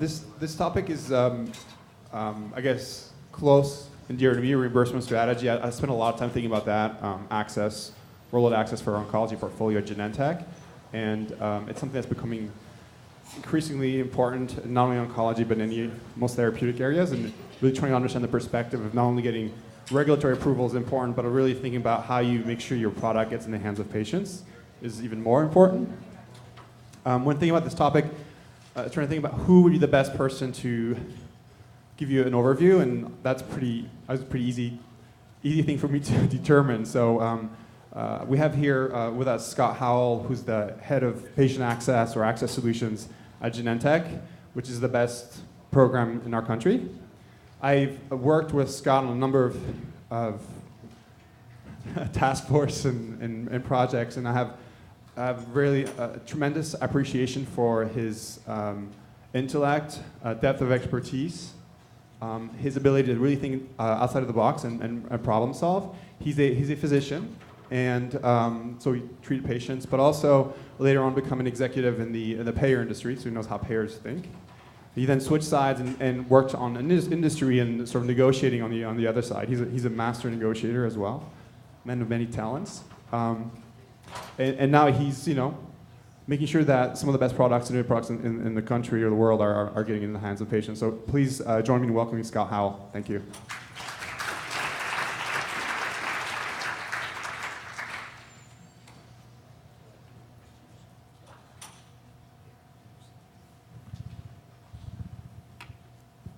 This topic is, I guess, close and dear to me, reimbursement strategy. I spent a lot of time thinking about that, access, worldwide access for our oncology portfolio at Genentech. And it's something that's becoming increasingly important, not only in oncology, but in most therapeutic areas, and really trying to understand the perspective of not only getting regulatory approval is important, but really thinking about how you make sure your product gets in the hands of patients is even more important. When thinking about this topic, trying to think about who would be the best person to give you an overview, and that's a pretty easy thing for me to determine. So we have here with us Scott Howell, who's the head of patient access or access solutions at Genentech, which is the best program in our country. I've worked with Scott on a number of task force and projects, and I have really tremendous appreciation for his intellect, depth of expertise, his ability to really think outside of the box and problem solve. He's a physician, and so he treated patients, but also later on become an executive in the payer industry, so he knows how payers think. He then switched sides and worked on an industry and sort of negotiating on the other side. He's a master negotiator as well, man of many talents. And now he's, making sure that some of the best products and new products in the country or the world are getting in the hands of patients. So please join me in welcoming Scott Howell. Thank you.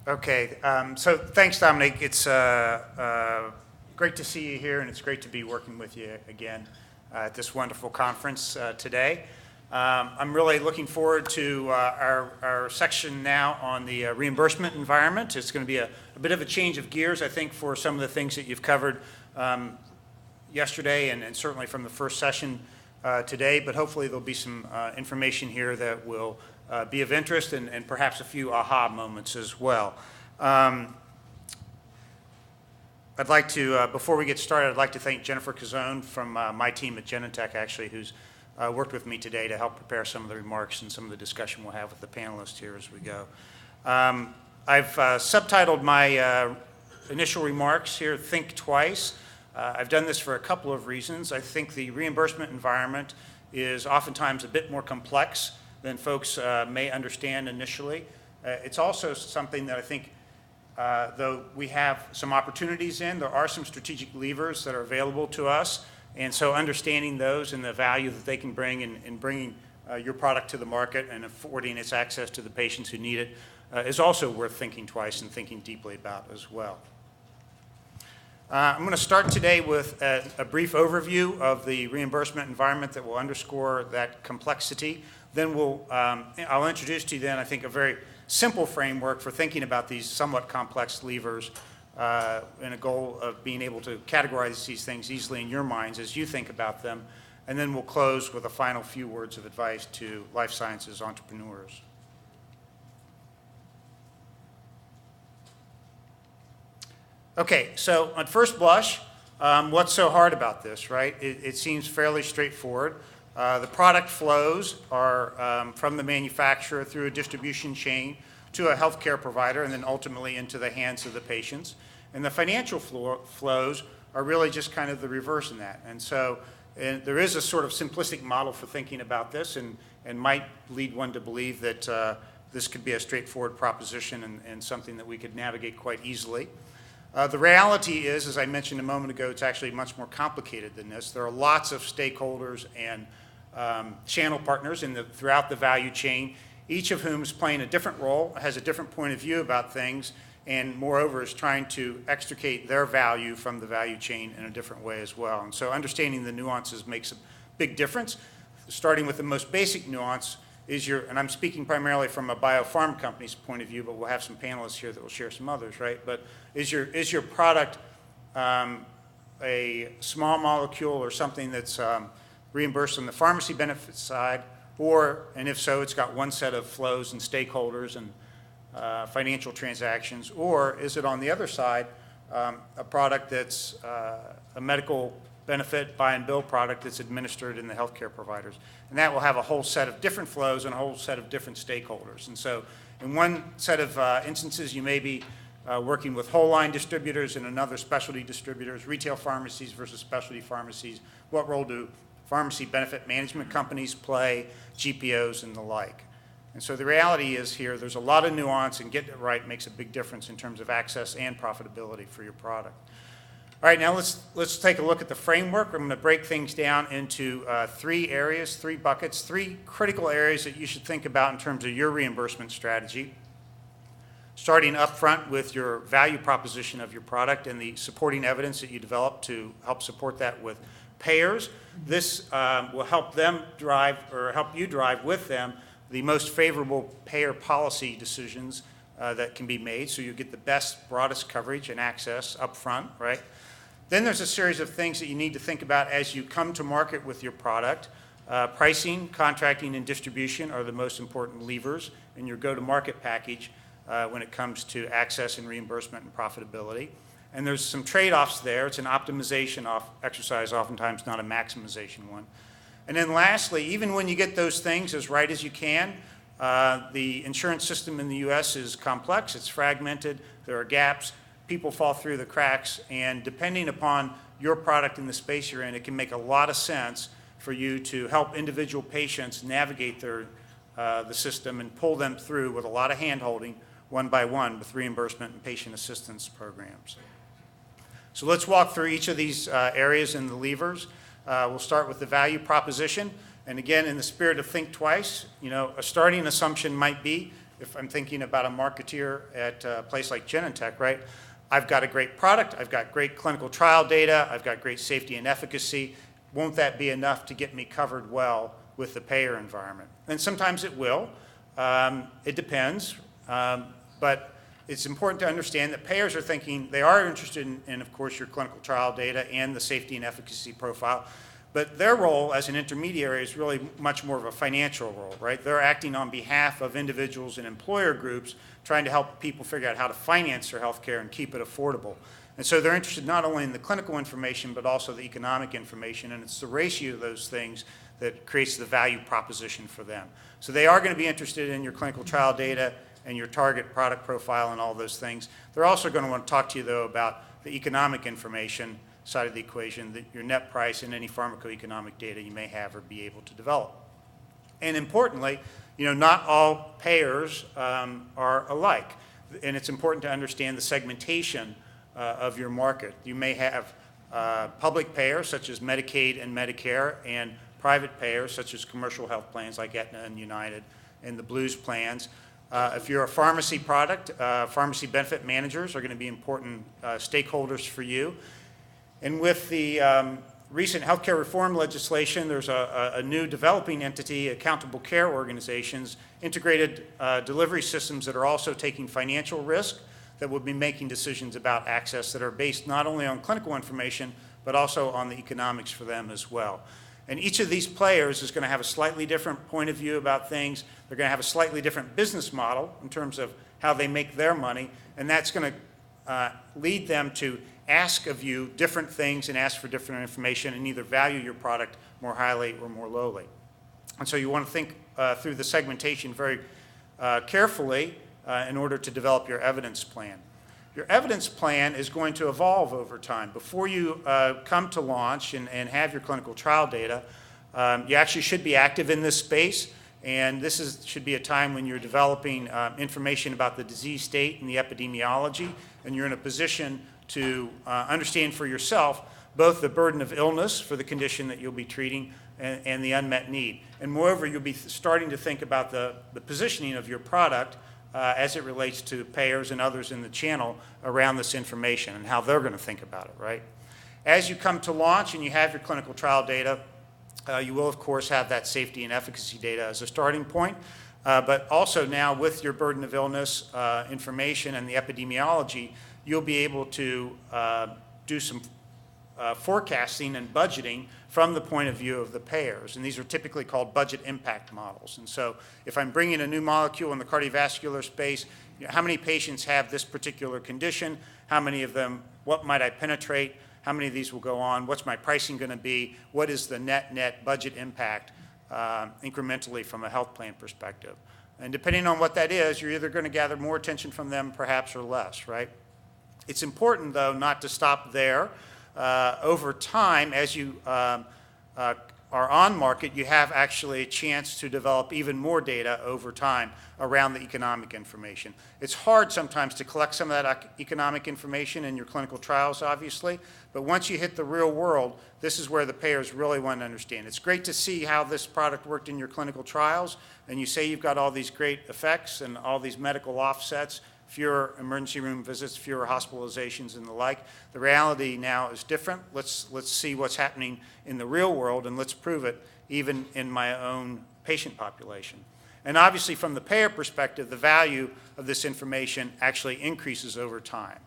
Okay, so thanks, Dominic. It's great to see you here, and it's great to be working with you again at this wonderful conference today. I'm really looking forward to our section now on the reimbursement environment. It's going to be a bit of a change of gears, I think, for some of the things that you've covered yesterday and certainly from the first session today, but hopefully there'll be some information here that will be of interest and perhaps a few aha moments as well. I'd like to, before we get started, I'd like to thank Jennifer Cazone from my team at Genentech, actually, who's worked with me today to help prepare some of the remarks and some of the discussion we'll have with the panelists here as we go. I've subtitled my initial remarks here, Think Twice. I've done this for a couple of reasons. I think the reimbursement environment is oftentimes a bit more complex than folks may understand initially. It's also something that I think, though we have some opportunities in, there are some strategic levers that are available to us, and so understanding those and the value that they can bring in bringing your product to the market and affording its access to the patients who need it is also worth thinking twice and thinking deeply about as well. I'm going to start today with a brief overview of the reimbursement environment that will underscore that complexity. Then I'll introduce to you then, I think, a very simple framework for thinking about these somewhat complex levers in a goal of being able to categorize these things easily in your minds as you think about them. And then we'll close with a final few words of advice to life sciences entrepreneurs. Okay, so at first blush, what's so hard about this, right? It seems fairly straightforward. The product flows are from the manufacturer through a distribution chain to a healthcare provider and then ultimately into the hands of the patients. And the financial flows are really just kind of the reverse in that. And so there is a sort of simplistic model for thinking about this and might lead one to believe that this could be a straightforward proposition and something that we could navigate quite easily. The reality is, as I mentioned a moment ago, it's actually much more complicated than this. There are lots of stakeholders and channel partners throughout the value chain, each of whom is playing a different role, has a different point of view about things, and moreover is trying to extricate their value from the value chain in a different way as well. And so understanding the nuances makes a big difference. Starting with the most basic nuance is and I'm speaking primarily from a biopharm company's point of view, but we'll have some panelists here that will share some others, right? But is your product a small molecule or something that's reimbursed on the pharmacy benefit side, and if so, it's got one set of flows and stakeholders and financial transactions, or is it on the other side a product that's a medical benefit buy and bill product that's administered in the healthcare providers? And that will have a whole set of different flows and a whole set of different stakeholders. And so In one set of instances, you may be working with whole line distributors and another specialty distributors, retail pharmacies versus specialty pharmacies. What role do pharmacy benefit management companies play, GPOs, and the like? And so the reality is here, there's a lot of nuance, and getting it right makes a big difference in terms of access and profitability for your product. All right, now let's take a look at the framework. I'm going to break things down into 3 areas, 3 buckets, 3 critical areas that you should think about in terms of your reimbursement strategy. Starting up front with your value proposition of your product and the supporting evidence that you develop to help support that with payers. This will help them drive, or help you drive with them, the most favorable payer policy decisions that can be made, so you get the best, broadest coverage and access up front, right? Then there's a series of things that you need to think about as you come to market with your product. Pricing, contracting, and distribution are the most important levers in your go-to-market package when it comes to access and reimbursement and profitability. And there's some trade-offs there. It's an optimization exercise, oftentimes not a maximization one. And then lastly, even when you get those things as right as you can, the insurance system in the U.S. is complex, it's fragmented, there are gaps, people fall through the cracks, and depending upon your product and the space you're in, it can make a lot of sense for you to help individual patients navigate the system and pull them through with a lot of hand-holding, one by one, with reimbursement and patient assistance programs. So let's walk through each of these areas and the levers. We'll start with the value proposition. And again, in the spirit of think twice, a starting assumption might be, if I'm thinking about a marketeer at a place like Genentech, right? I've got a great product, I've got great clinical trial data, I've got great safety and efficacy. Won't that be enough to get me covered well with the payer environment? And sometimes it will. It depends. But it's important to understand that payers are thinking, they are interested in, of course, your clinical trial data and the safety and efficacy profile. But their role as an intermediary is really much more of a financial role, right? They're acting on behalf of individuals and employer groups, trying to help people figure out how to finance their health care and keep it affordable. And so they're interested not only in the clinical information, but also the economic information, and it's the ratio of those things that creates the value proposition for them. So they are going to be interested in your clinical trial data and your target product profile and all those things. They're also going to want to talk to you, though, about the economic information side of the equation, your net price and any pharmacoeconomic data you may have or be able to develop. And importantly, not all payers are alike. And it's important to understand the segmentation of your market. You may have public payers such as Medicaid and Medicare, and private payers such as commercial health plans like Aetna and United and the Blues plans. If you're a pharmacy product, pharmacy benefit managers are going to be important stakeholders for you. And with the recent healthcare reform legislation, there's a new developing entity, accountable care organizations, integrated delivery systems that are also taking financial risk, that will be making decisions about access that are based not only on clinical information, but also on the economics for them as well. And each of these players is going to have a slightly different point of view about things. They're going to have a slightly different business model in terms of how they make their money, and that's going to lead them to ask of you different things and ask for different information and either value your product more highly or more lowly. And so you want to think through the segmentation very carefully in order to develop your evidence plan. Your evidence plan is going to evolve over time. Before you come to launch and have your clinical trial data, you actually should be active in this space, and this should be a time when you're developing information about the disease state and the epidemiology, and you're in a position to understand for yourself both the burden of illness for the condition that you'll be treating and the unmet need. And moreover, you'll be starting to think about the positioning of your product as it relates to payers and others in the channel around this information and how they're going to think about it, right? As you come to launch and you have your clinical trial data, you will, of course, have that safety and efficacy data as a starting point. But also now with your burden of illness information and the epidemiology, you'll be able to do some forecasting and budgeting from the point of view of the payers. And these are typically called budget impact models. And so if I'm bringing a new molecule in the cardiovascular space, how many patients have this particular condition? How many of them, what might I penetrate? How many of these will go on? What's my pricing going to be? What is the net budget impact incrementally from a health plan perspective? And depending on what that is, you're either going to gather more attention from them perhaps or less, right? It's important, though, not to stop there. Over time, as you are on market, you have actually a chance to develop even more data over time around the economic information. It's hard sometimes to collect some of that economic information in your clinical trials, obviously, but once you hit the real world, this is where the payers really want to understand. It's great to see how this product worked in your clinical trials, and you say you've got all these great effects and all these medical offsets, fewer emergency room visits, fewer hospitalizations and the like. The reality now is different. Let's see what's happening in the real world, and let's prove it even in my own patient population. And obviously from the payer perspective, the value of this information actually increases over time.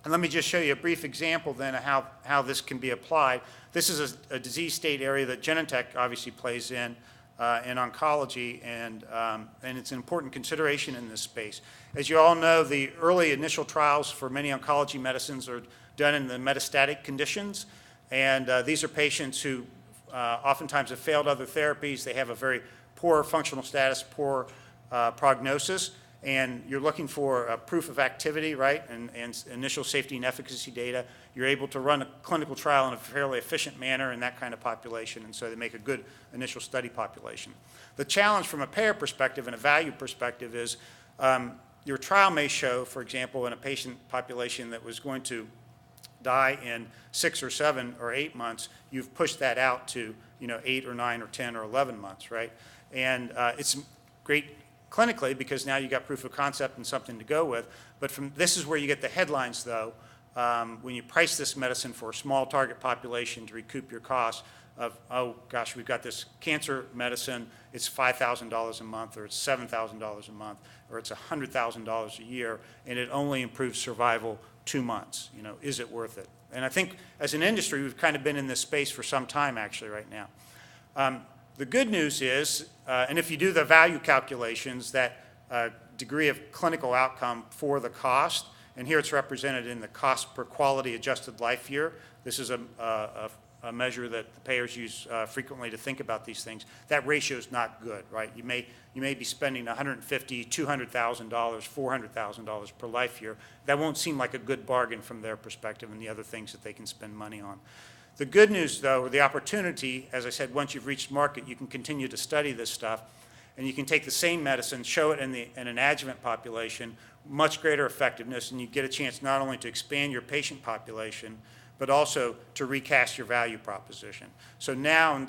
And let me just show you a brief example then of how this can be applied. This is a disease state area that Genentech obviously plays in oncology, and it's an important consideration in this space. As you all know, the early initial trials for many oncology medicines are done in the metastatic conditions, and these are patients who oftentimes have failed other therapies. They have a very poor functional status, poor prognosis, and you're looking for proof of activity, right, and initial safety and efficacy data. You're able to run a clinical trial in a fairly efficient manner in that kind of population, and so they make a good initial study population. The challenge from a payer perspective and a value perspective is your trial may show, for example, in a patient population that was going to die in 6 or 7 or 8 months, you've pushed that out to 8 or 9 or 10 or 11 months, right? And it's great clinically because now you got proof of concept and something to go with. But this is where you get the headlines, though, when you price this medicine for a small target population to recoup your costs of, oh gosh, we've got this cancer medicine, it's $5,000 a month, or it's $7,000 a month, or it's $100,000 a year, and it only improves survival 2 months. Is it worth it? And I think as an industry, we've kind of been in this space for some time actually right now. The good news is, and if you do the value calculations, that degree of clinical outcome for the cost, and here it's represented in the cost per quality adjusted life year. This is a measure that the payers use frequently to think about these things. That ratio is not good, right? You may be spending $150,000, $200,000, $400,000 per life year. That won't seem like a good bargain from their perspective and the other things that they can spend money on. The good news, though, or the opportunity, as I said, once you've reached market, you can continue to study this stuff, and you can take the same medicine, show it in an adjuvant population, much greater effectiveness, and you get a chance not only to expand your patient population, but also to recast your value proposition. So now,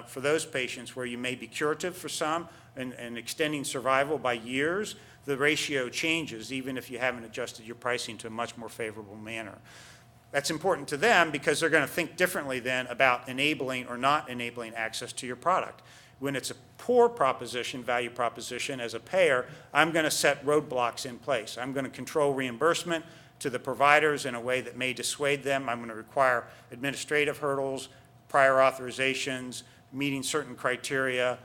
for those patients where you may be curative for some and extending survival by years, the ratio changes, even if you haven't adjusted your pricing to a much more favorable manner. That's important to them because they're going to think differently then about enabling or not enabling access to your product. When it's a poor proposition, value proposition, as a payer, I'm going to set roadblocks in place. I'm going to control reimbursement to the providers in a way that may dissuade them. I'm going to require administrative hurdles, prior authorizations, meeting certain criteria,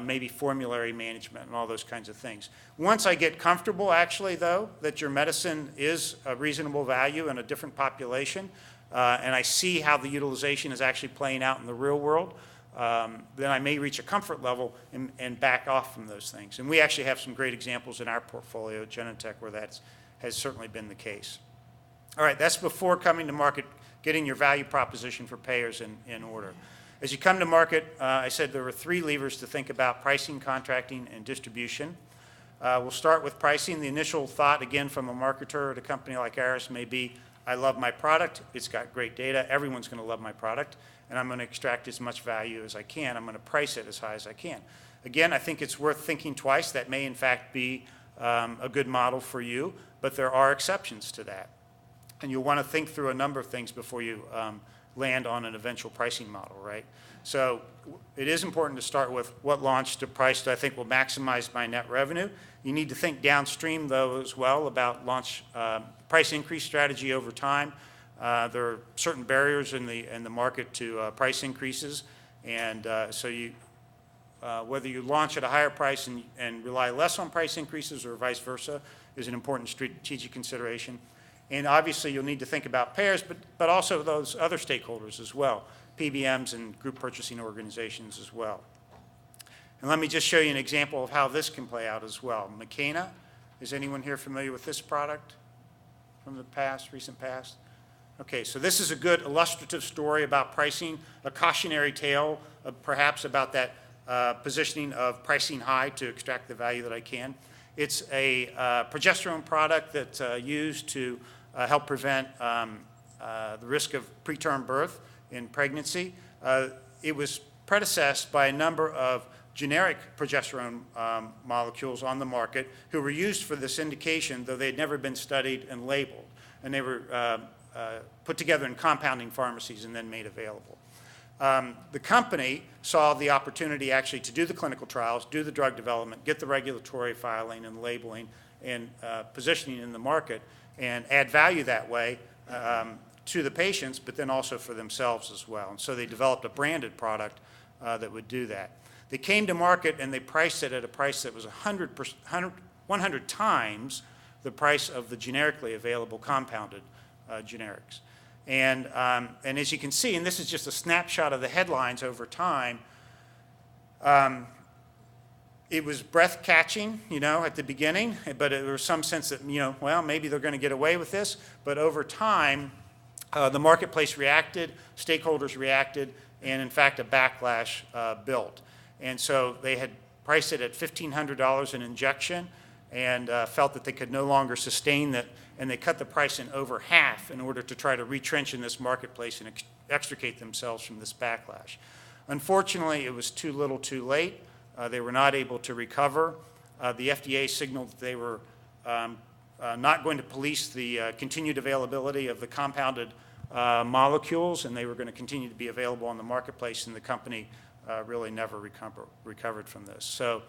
maybe formulary management and all those kinds of things. Once I get comfortable, actually, though, that your medicine is a reasonable value in a different population, and I see how the utilization is actually playing out in the real world, then I may reach a comfort level and back off from those things. And we actually have some great examples in our portfolio at Genentech where that has certainly been the case. All right, that's before coming to market, getting your value proposition for payers in order. As you come to market, I said there were 3 levers to think about: pricing, contracting, and distribution. We'll start with pricing. The initial thought, again, from a marketer at a company like ours may be, I love my product, it's got great data, everyone's going to love my product, and I'm going to extract as much value as I can. I'm going to price it as high as I can. Again, I think it's worth thinking twice. That may, in fact, be a good model for you, but there are exceptions to that. And you'll want to think through a number of things before you land on an eventual pricing model, right? So it is important to start with what launch to price do I think will maximize my net revenue. You need to think downstream, though, as well about launch price increase strategy over time. There are certain barriers in the market to price increases, and so whether you launch at a higher price and rely less on price increases or vice versa is an important strategic consideration. And obviously, you'll need to think about payers, but also those other stakeholders as well, PBMs and group purchasing organizations as well. And let me just show you an example of how this can play out as well. McKenna, is anyone here familiar with this product from the past, recent past? Okay, so this is a good illustrative story about pricing, a cautionary tale perhaps about that positioning of pricing high to extract the value that I can. It's a progesterone product that's used to help prevent the risk of preterm birth in pregnancy. It was predecessed by a number of generic progesterone molecules on the market who were used for this indication, though they had never been studied and labeled. And they were put together in compounding pharmacies and then made available. The company saw the opportunity actually to do the clinical trials, do the drug development, get the regulatory filing and labeling and positioning in the market, and add value that way to the patients, but then also for themselves as well. And so they developed a branded product that would do that. They came to market and they priced it at a price that was 100 times the price of the generically available compounded generics. And as you can see, and this is just a snapshot of the headlines over time, it was breath-catching, at the beginning, but there was some sense that, well, maybe they're going to get away with this. But over time, the marketplace reacted, stakeholders reacted, and in fact, a backlash built. And so they had priced it at $1,500 an injection and felt that they could no longer sustain that, and they cut the price in over half in order to try to retrench in this marketplace and extricate themselves from this backlash. Unfortunately, it was too little too late. They were not able to recover. The FDA signaled that they were not going to police the continued availability of the compounded molecules, and they were going to continue to be available on the marketplace, and the company really never recovered from this. So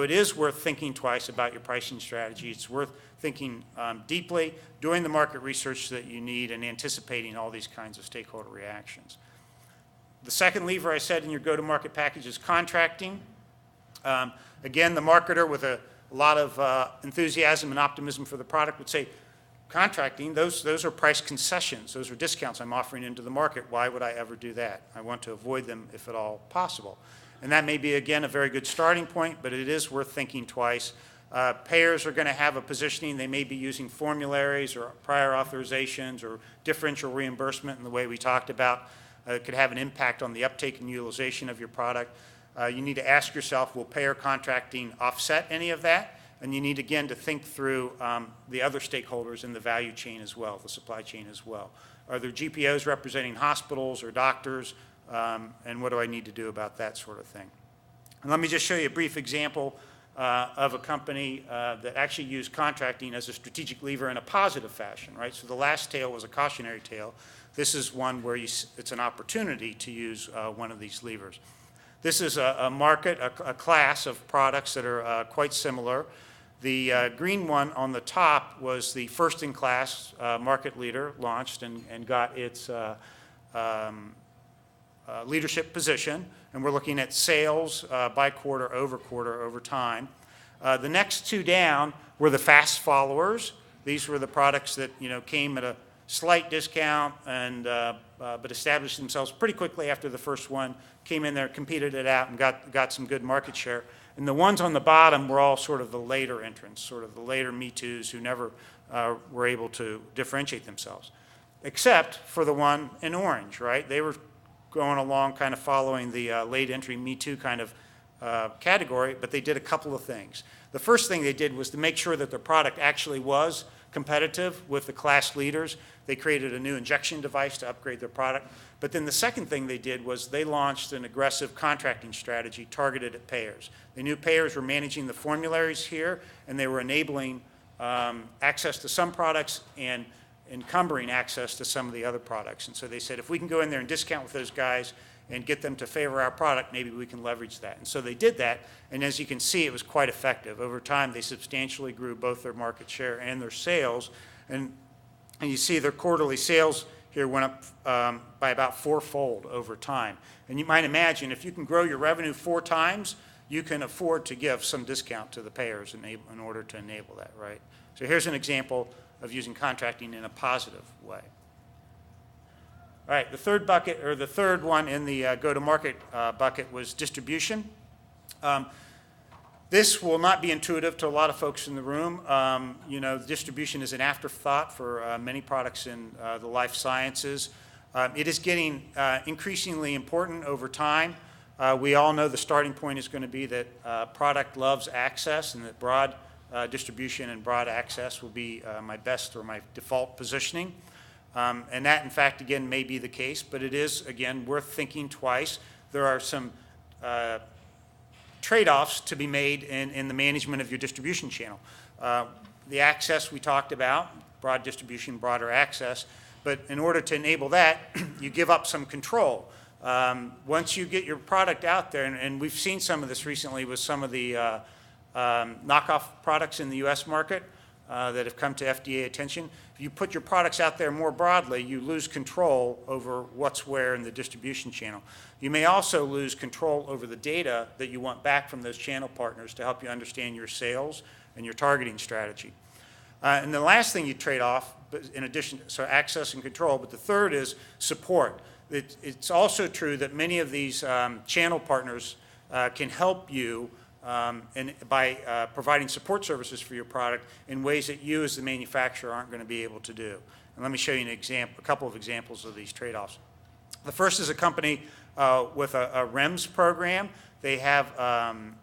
it is worth thinking twice about your pricing strategy. It's worth thinking deeply, doing the market research that you need, and anticipating all these kinds of stakeholder reactions. The second lever I said in your go-to-market package is contracting. Again, the marketer with a lot of enthusiasm and optimism for the product would say, contracting, those are price concessions. Those are discounts I'm offering into the market. Why would I ever do that? I want to avoid them if at all possible. And that may be, again, a very good starting point, but it is worth thinking twice. Payers are going to have a positioning. They may be using formularies or prior authorizations or differential reimbursement in the way we talked about. It could have an impact on the uptake and utilization of your product. You need to ask yourself, will payer contracting offset any of that? And you need, again, to think through the other stakeholders in the value chain as well, the supply chain as well. Are there GPOs representing hospitals or doctors? And what do I need to do about that sort of thing? And let me just show you a brief example of a company that actually used contracting as a strategic lever in a positive fashion, right? So the last tale was a cautionary tale. This is one where it's an opportunity to use one of these levers. This is a market, a class of products that are quite similar. The green one on the top was the first-in-class market leader launched and got its leadership position, and we're looking at sales by quarter over time. The next two down were the fast followers. These were the products that came at a slight discount and but established themselves pretty quickly after the first one came in there, competed it out, and got some good market share. And the ones on the bottom were all sort of the later entrants, sort of the later Me Too's who never were able to differentiate themselves, except for the one in orange, right? They were going along kind of following the late entry Me Too kind of category, but they did a couple of things. The first thing they did was to make sure that their product actually was competitive with the class leaders. They created a new injection device to upgrade their product. But then the second thing they did was they launched an aggressive contracting strategy targeted at payers. They knew payers were managing the formularies here, and they were enabling access to some products and encumbering access to some of the other products. And so they said, if we can go in there and discount with those guys and get them to favor our product, maybe we can leverage that. And so they did that, and as you can see, it was quite effective. Over time, they substantially grew both their market share and their sales, and you see their quarterly sales here went up by about fourfold over time. And you might imagine, if you can grow your revenue 4 times, you can afford to give some discount to the payers in order to enable that, right? So here's an example of using contracting in a positive way. All right, the third bucket, or the third one in the go-to-market bucket was distribution. This will not be intuitive to a lot of folks in the room. Distribution is an afterthought for many products in the life sciences. It is getting increasingly important over time. We all know the starting point is going to be that product loves access, and that broad distribution and broad access will be my best or my default positioning. And that, in fact, again, may be the case, but it is, again, worth thinking twice. There are some trade-offs to be made in the management of your distribution channel. The access we talked about, broad distribution, broader access, but in order to enable that, you give up some control. Once you get your product out there, and we've seen some of this recently with some of the knockoff products in the U.S. market that have come to FDA attention, if you put your products out there more broadly, you lose control over what's where in the distribution channel. You may also lose control over the data that you want back from those channel partners to help you understand your sales and your targeting strategy. And the last thing you trade off, in addition, so access and control, but the third is support. It's also true that many of these channel partners can help you by providing support services for your product in ways that you as the manufacturer aren't going to be able to do. And let me show you a couple of examples of these trade-offs. The first is a company with a REMS program. They have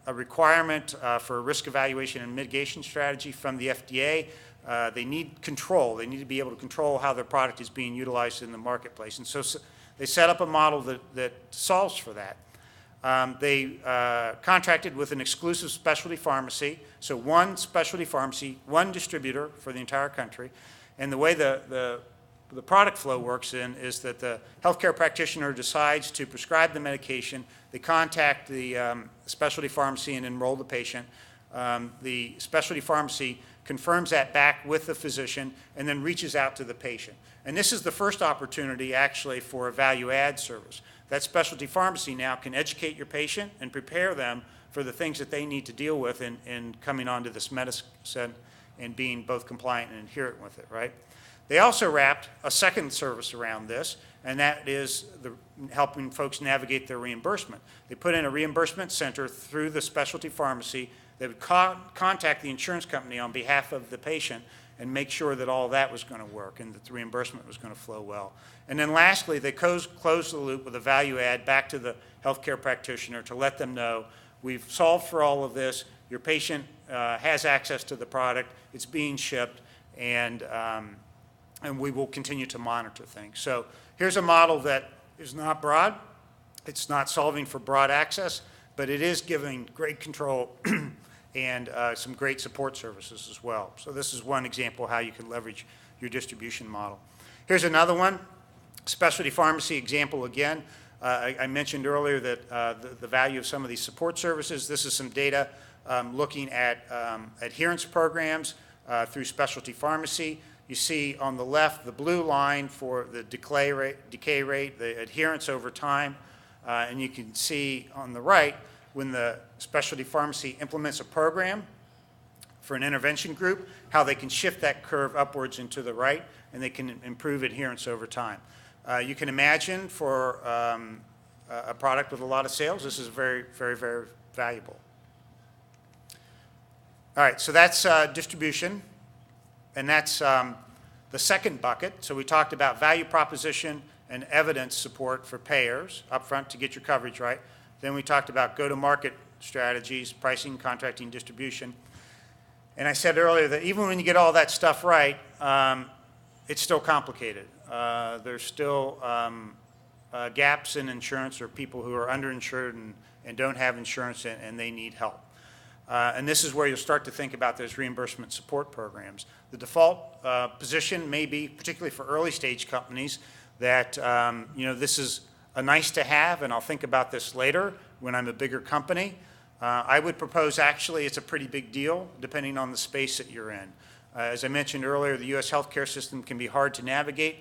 a requirement for a risk evaluation and mitigation strategy from the FDA. They need control. They need to be able to control how their product is being utilized in the marketplace. And so they set up a model that solves for that. They contracted with an exclusive specialty pharmacy, so one specialty pharmacy, one distributor for the entire country. And the way the product flow works is that the healthcare practitioner decides to prescribe the medication. They contact the specialty pharmacy and enroll the patient. The specialty pharmacy confirms that back with the physician and then reaches out to the patient. And this is the first opportunity actually for a value-add service. That specialty pharmacy now can educate your patient and prepare them for the things that they need to deal with in coming onto this medicine and being both compliant and adherent with it, right? They also wrapped a second service around this, and that is helping folks navigate their reimbursement. They put in a reimbursement center through the specialty pharmacy that would contact the insurance company on behalf of the patient and make sure that all that was going to work and that the reimbursement was going to flow well. And then lastly, they closed the loop with a value add back to the healthcare practitioner to let them know, we've solved for all of this, your patient has access to the product, it's being shipped, and we will continue to monitor things. So here's a model that is not broad, it's not solving for broad access, but it is giving great control and some great support services as well. So this is one example of how you can leverage your distribution model. Here's another one, specialty pharmacy example again. I mentioned earlier that the value of some of these support services. This is some data looking at adherence programs through specialty pharmacy. You see on the left the blue line for the decay rate, the adherence over time, and you can see on the right when the specialty pharmacy implements a program for an intervention group, how they can shift that curve upwards and to the right, and they can improve adherence over time. You can imagine for a product with a lot of sales, this is very, very, very valuable. All right, so that's distribution, and that's the second bucket. So we talked about value proposition and evidence support for payers upfront to get your coverage right. Then we talked about go-to-market strategies, pricing, contracting, distribution. And I said earlier that even when you get all that stuff right, it's still complicated. There's still gaps in insurance or people who are underinsured and don't have insurance and they need help. And this is where you'll start to think about those reimbursement support programs. The default position may be, particularly for early stage companies, that this is a nice to have, and I'll think about this later when I'm a bigger company. I would propose actually it's a pretty big deal depending on the space that you're in. As I mentioned earlier, the U.S. healthcare system can be hard to navigate.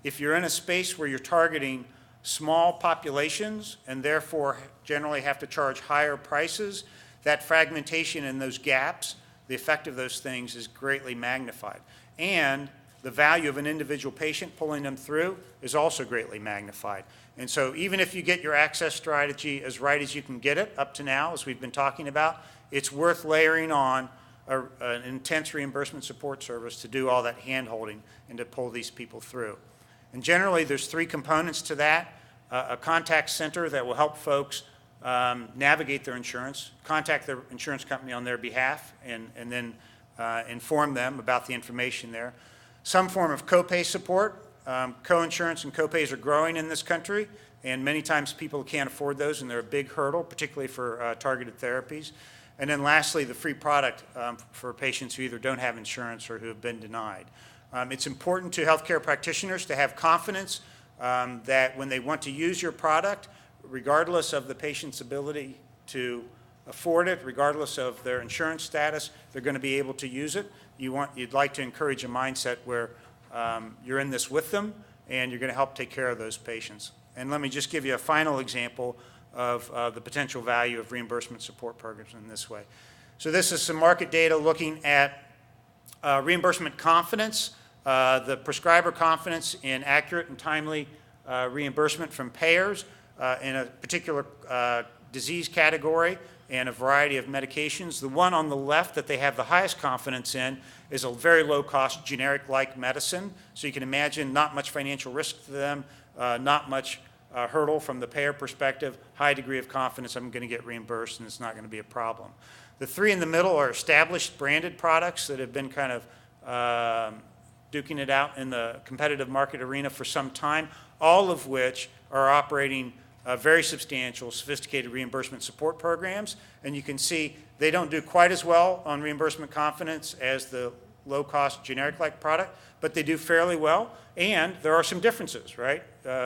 If you're in a space where you're targeting small populations and therefore generally have to charge higher prices, that fragmentation and those gaps, the effect of those things is greatly magnified. And the value of an individual patient, pulling them through, is also greatly magnified. And so even if you get your access strategy as right as you can get it up to now, as we've been talking about, it's worth layering on an intense reimbursement support service to do all that hand-holding and to pull these people through. And generally, there's three components to that. A contact center that will help folks navigate their insurance, contact their insurance company on their behalf, and then inform them about the information there. Some form of copay support. Co-insurance and copays are growing in this country, and many times people can't afford those, and they're a big hurdle, particularly for targeted therapies. And then lastly, the free product for patients who either don't have insurance or who have been denied. It's important to healthcare practitioners to have confidence that when they want to use your product, regardless of the patient's ability to afford it, regardless of their insurance status, they're going to be able to use it. You'd like to encourage a mindset where you're in this with them and you're going to help take care of those patients. And let me just give you a final example of the potential value of reimbursement support programs in this way. So this is some market data looking at reimbursement confidence, the prescriber confidence in accurate and timely reimbursement from payers in a particular disease category and a variety of medications. The one on the left that they have the highest confidence in is a very low-cost generic-like medicine. So you can imagine not much financial risk to them, not much hurdle from the payer perspective, high degree of confidence I'm going to get reimbursed and it's not going to be a problem. The three in the middle are established branded products that have been kind of duking it out in the competitive market arena for some time, all of which are operating very substantial, sophisticated reimbursement support programs. And you can see they don't do quite as well on reimbursement confidence as the low-cost generic-like product, but they do fairly well. And there are some differences, right?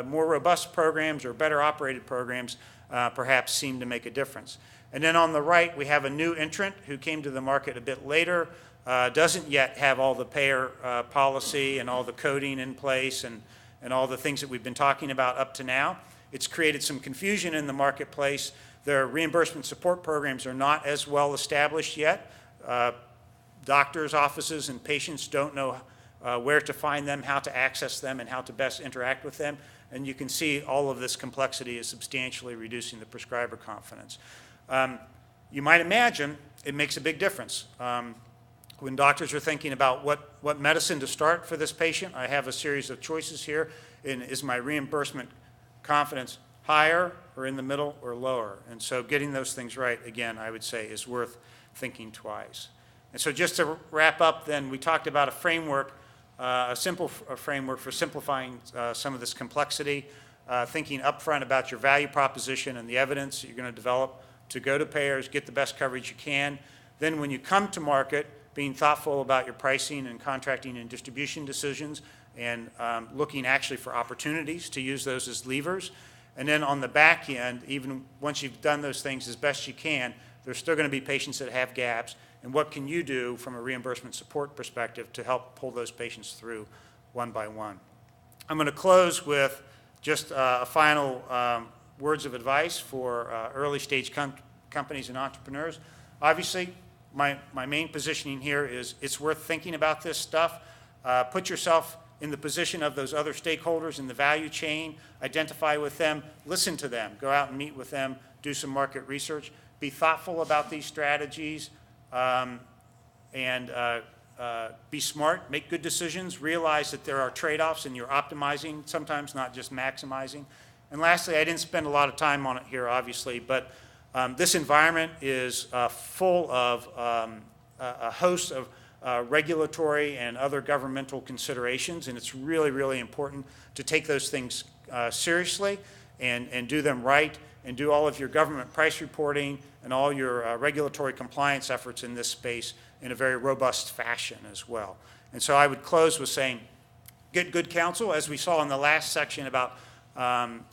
More robust programs or better operated programs perhaps seem to make a difference. And then on the right, we have a new entrant who came to the market a bit later, doesn't yet have all the payer policy and all the coding in place and all the things that we've been talking about up to now. It's created some confusion in the marketplace. Their reimbursement support programs are not as well established yet. Doctors' offices and patients don't know where to find them, how to access them, and how to best interact with them. And you can see all of this complexity is substantially reducing the prescriber confidence. You might imagine it makes a big difference. When doctors are thinking about what medicine to start for this patient, I have a series of choices here. And is my reimbursement confidence higher or in the middle or lower? And so getting those things right, again, I would say is worth thinking twice. And so just to wrap up then, we talked about a framework, a simple framework for simplifying some of this complexity, thinking upfront about your value proposition and the evidence that you're going to develop to go to payers, get the best coverage you can. Then when you come to market, being thoughtful about your pricing and contracting and distribution decisions and looking actually for opportunities to use those as levers. And then on the back end, even once you've done those things as best you can, there's still going to be patients that have gaps. And what can you do from a reimbursement support perspective to help pull those patients through one by one? I'm going to close with just a final words of advice for early stage companies and entrepreneurs. Obviously, my main positioning here is it's worth thinking about this stuff. Put yourself in the position of those other stakeholders in the value chain, identify with them, listen to them, go out and meet with them, do some market research, be thoughtful about these strategies, and be smart, make good decisions, realize that there are trade-offs and you're optimizing, sometimes not just maximizing. And lastly, I didn't spend a lot of time on it here, obviously, but this environment is full of a host of regulatory and other governmental considerations, and it's really, really important to take those things seriously and do them right and do all of your government price reporting and all your regulatory compliance efforts in this space in a very robust fashion as well. And so I would close with saying, get good counsel, as we saw in the last section about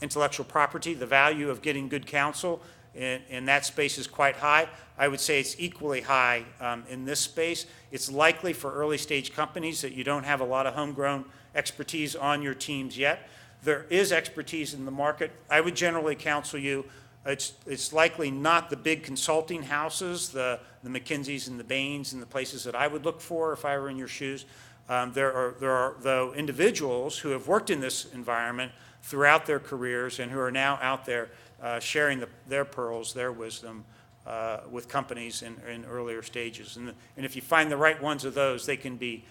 intellectual property. The value of getting good counsel in that space is quite high. I would say it's equally high in this space. It's likely for early stage companies that you don't have a lot of homegrown expertise on your teams yet. There is expertise in the market. I would generally counsel you, it's likely not the big consulting houses, the McKinseys and the Bains and the places that I would look for if I were in your shoes, There are, though, individuals who have worked in this environment throughout their careers and who are now out there sharing their pearls, their wisdom with companies in earlier stages. And if you find the right ones of those, they can be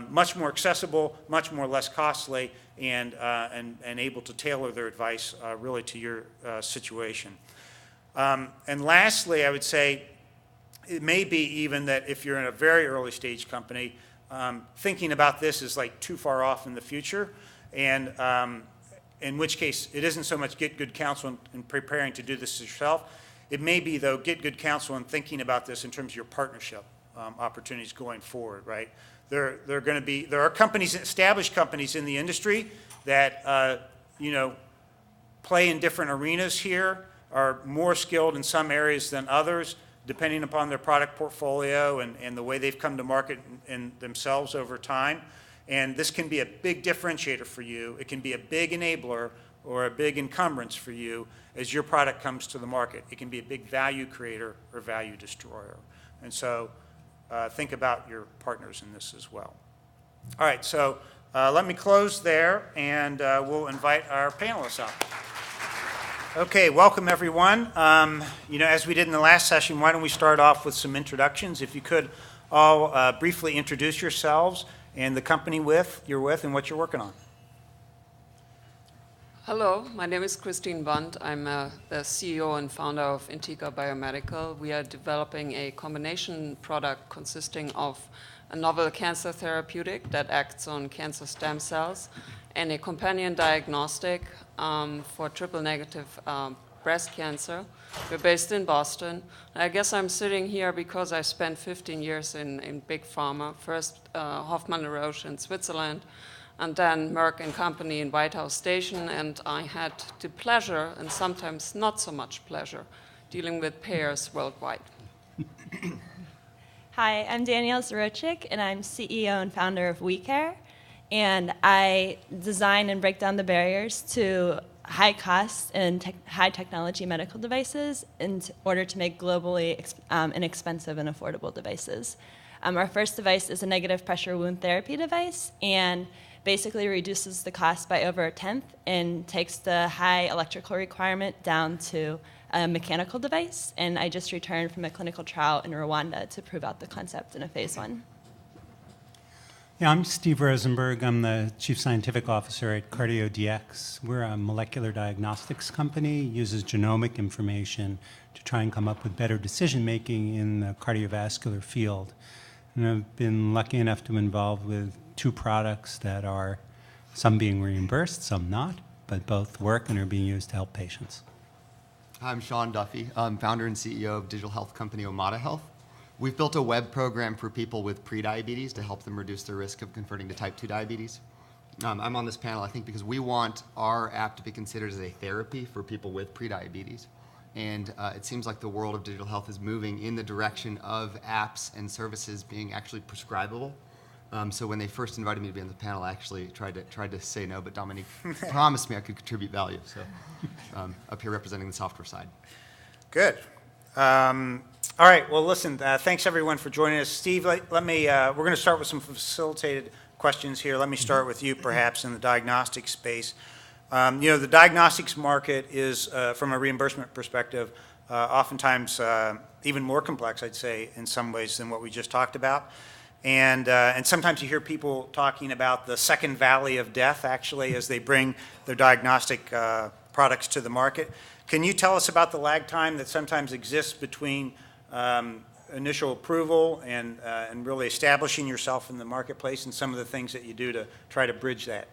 much more accessible, much more less costly, and able to tailor their advice really to your situation. And lastly, I would say it may be even that if you're in a very early stage company, thinking about this is like too far off in the future, and in which case it isn't so much get good counsel in preparing to do this yourself. It may be, though, get good counsel in thinking about this in terms of your partnership opportunities going forward, right? There are companies, established companies in the industry that play in different arenas here, are more skilled in some areas than others, depending upon their product portfolio and the way they've come to market in themselves over time. And this can be a big differentiator for you. It can be a big enabler or a big encumbrance for you as your product comes to the market. It can be a big value creator or value destroyer. And so think about your partners in this as well. All right, so let me close there, and we'll invite our panelists up. Okay, welcome everyone. As we did in the last session, why don't we start off with some introductions? If you could all briefly introduce yourselves and the company you're with and what you're working on. Hello, my name is Christine Bund. I'm the CEO and founder of Integra Biomedical. We are developing a combination product consisting of a novel cancer therapeutic that acts on cancer stem cells and a companion diagnostic for triple-negative breast cancer. We're based in Boston. I guess I'm sitting here because I spent 15 years in big pharma, first Hoffmann and Roche in Switzerland, and then Merck and Company in White House Station, and I had the pleasure, and sometimes not so much pleasure, dealing with payers worldwide. Hi, I'm Danielle Zrochik, and I'm CEO and founder of WeCare, and I design and break down the barriers to high cost and high technology medical devices in order to make globally inexpensive and affordable devices. Our first device is a negative pressure wound therapy device, and basically reduces the cost by over a tenth and takes the high electrical requirement down to a mechanical device. And I just returned from a clinical trial in Rwanda to prove out the concept in a phase 1. Yeah, I'm Steve Rosenberg. I'm the Chief Scientific Officer at CardioDX. We're a molecular diagnostics company, uses genomic information to try and come up with better decision-making in the cardiovascular field. And I've been lucky enough to be involved with 2 products that are, some being reimbursed, some not, but both work and are being used to help patients. I'm Sean Duffy. I'm founder and CEO of digital health company Omada Health. We've built a web program for people with prediabetes to help them reduce their risk of converting to type 2 diabetes. I'm on this panel, I think, because we want our app to be considered as a therapy for people with prediabetes. And it seems like the world of digital health is moving in the direction of apps and services being actually prescribable. So when they first invited me to be on the panel, I actually tried to say no, but Dominique promised me I could contribute value. So up here representing the software side. Good. All right. Well, listen. Thanks everyone for joining us. Steve, let me. We're going to start with some facilitated questions here. Let me start with you, perhaps, in the diagnostic space. The diagnostics market is, from a reimbursement perspective, oftentimes even more complex, I'd say, in some ways than what we just talked about. And sometimes you hear people talking about the second valley of death, actually, as they bring their diagnostic products to the market. Can you tell us about the lag time that sometimes exists between initial approval and really establishing yourself in the marketplace, and some of the things that you do to try to bridge that?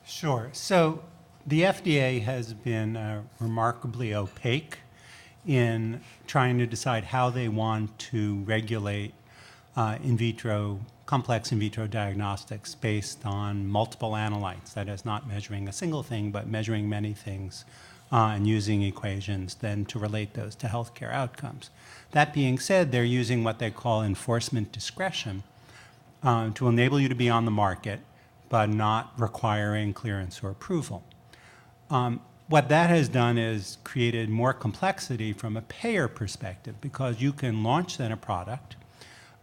Sure. So the FDA has been remarkably opaque in trying to decide how they want to regulate complex in vitro diagnostics based on multiple analytes. That is, not measuring a single thing, but measuring many things and using equations then to relate those to healthcare outcomes. That being said, they're using what they call enforcement discretion to enable you to be on the market, but not requiring clearance or approval. What that has done is created more complexity from a payer perspective, because you can launch then a product.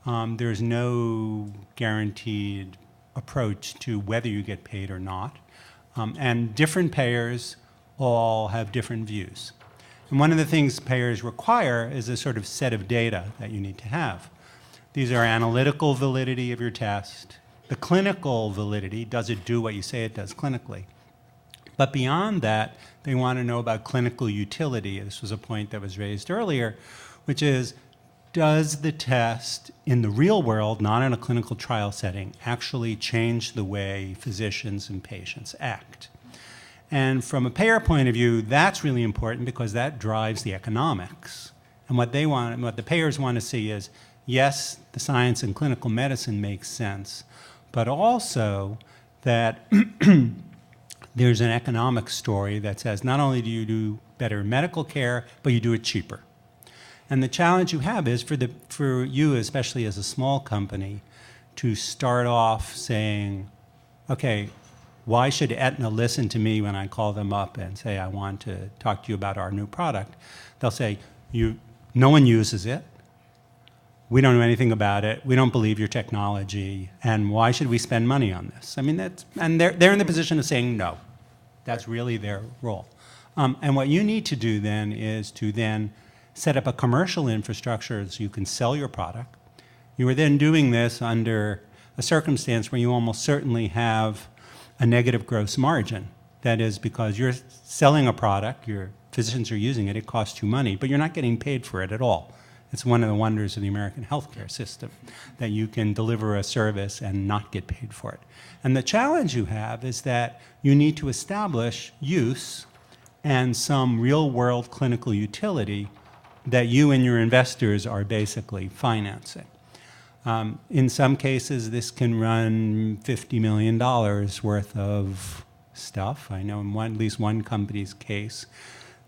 There's no guaranteed approach to whether you get paid or not. And different payers all have different views. And one of the things payers require is a sort of set of data that you need to have. These are analytical validity of your test, the clinical validity, does it do what you say it does clinically? But beyond that, they want to know about clinical utility. This was a point that was raised earlier, which is, does the test in the real world, not in a clinical trial setting, actually change the way physicians and patients act? And from a payer point of view, that's really important because that drives the economics. And what they want, what the payers want to see is, yes, the science in clinical medicine makes sense, but also that there's an economic story that says not only do you do better medical care, but you do it cheaper. And the challenge you have is for you, especially as a small company, to start off saying, okay, why should Aetna listen to me when I call them up and say, I want to talk to you about our new product? They'll say, no one uses it. We don't know anything about it. We don't believe your technology. And why should we spend money on this? I mean, they're in the position of saying no. That's really their role. And what you need to do then is to then set up a commercial infrastructure so you can sell your product. You are then doing this under a circumstance where you almost certainly have a negative gross margin. That is because you're selling a product, your physicians are using it, it costs you money, but you're not getting paid for it at all. It's one of the wonders of the American healthcare system, that you can deliver a service and not get paid for it. And the challenge you have is that you need to establish use and some real-world clinical utility that you and your investors are basically financing. In some cases, this can run $50 million worth of stuff. I know in at least one company's case,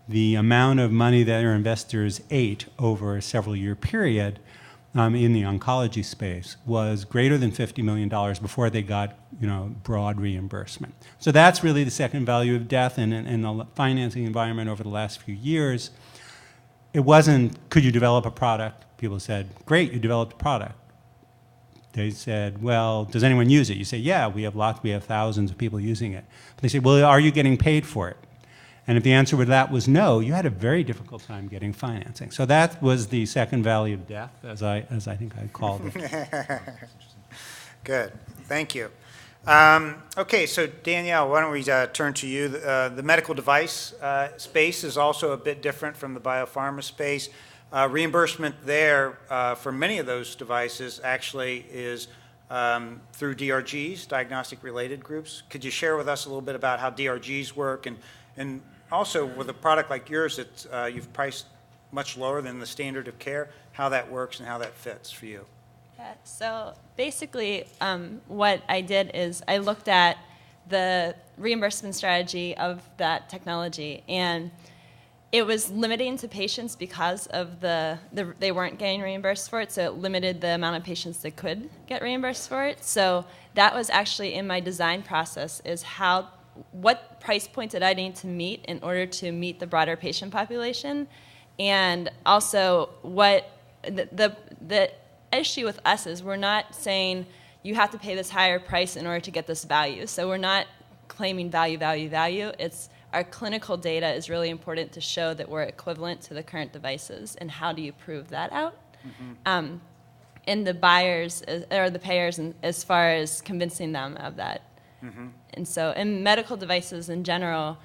the amount of money that their investors ate over a several-year period in the oncology space was greater than $50 million before they got, broad reimbursement. So that's really the second value of death in the financing environment over the last few years. It wasn't, could you develop a product? People said, great, you developed a product. They said, well, does anyone use it? You say, yeah, we have thousands of people using it. But they say, well, are you getting paid for it? And if the answer to that was no, you had a very difficult time getting financing. So that was the second valley of death, as I think I called it. Good, thank you. Okay, so Danielle, why don't we turn to you? The medical device space is also a bit different from the biopharma space. Reimbursement there for many of those devices actually is through DRGs, diagnostic-related groups. Could you share with us a little bit about how DRGs work, and also with a product like yours that you've priced much lower than the standard of care, how that works and how that fits for you? Yeah, so basically what I did is I looked at the reimbursement strategy of that technology, and it was limiting to patients because of they weren't getting reimbursed for it, so it limited the amount of patients that could get reimbursed for it. So that was actually in my design process, is what price point did I need to meet in order to meet the broader patient population, and also what the issue with us is we're not saying you have to pay this higher price in order to get this value. So we're not claiming value. It's our clinical data is really important to show that we're equivalent to the current devices, and how do you prove that out? Mm-hmm. And the buyers or the payers, as far as convincing them of that. Mm-hmm. And so in medical devices in general,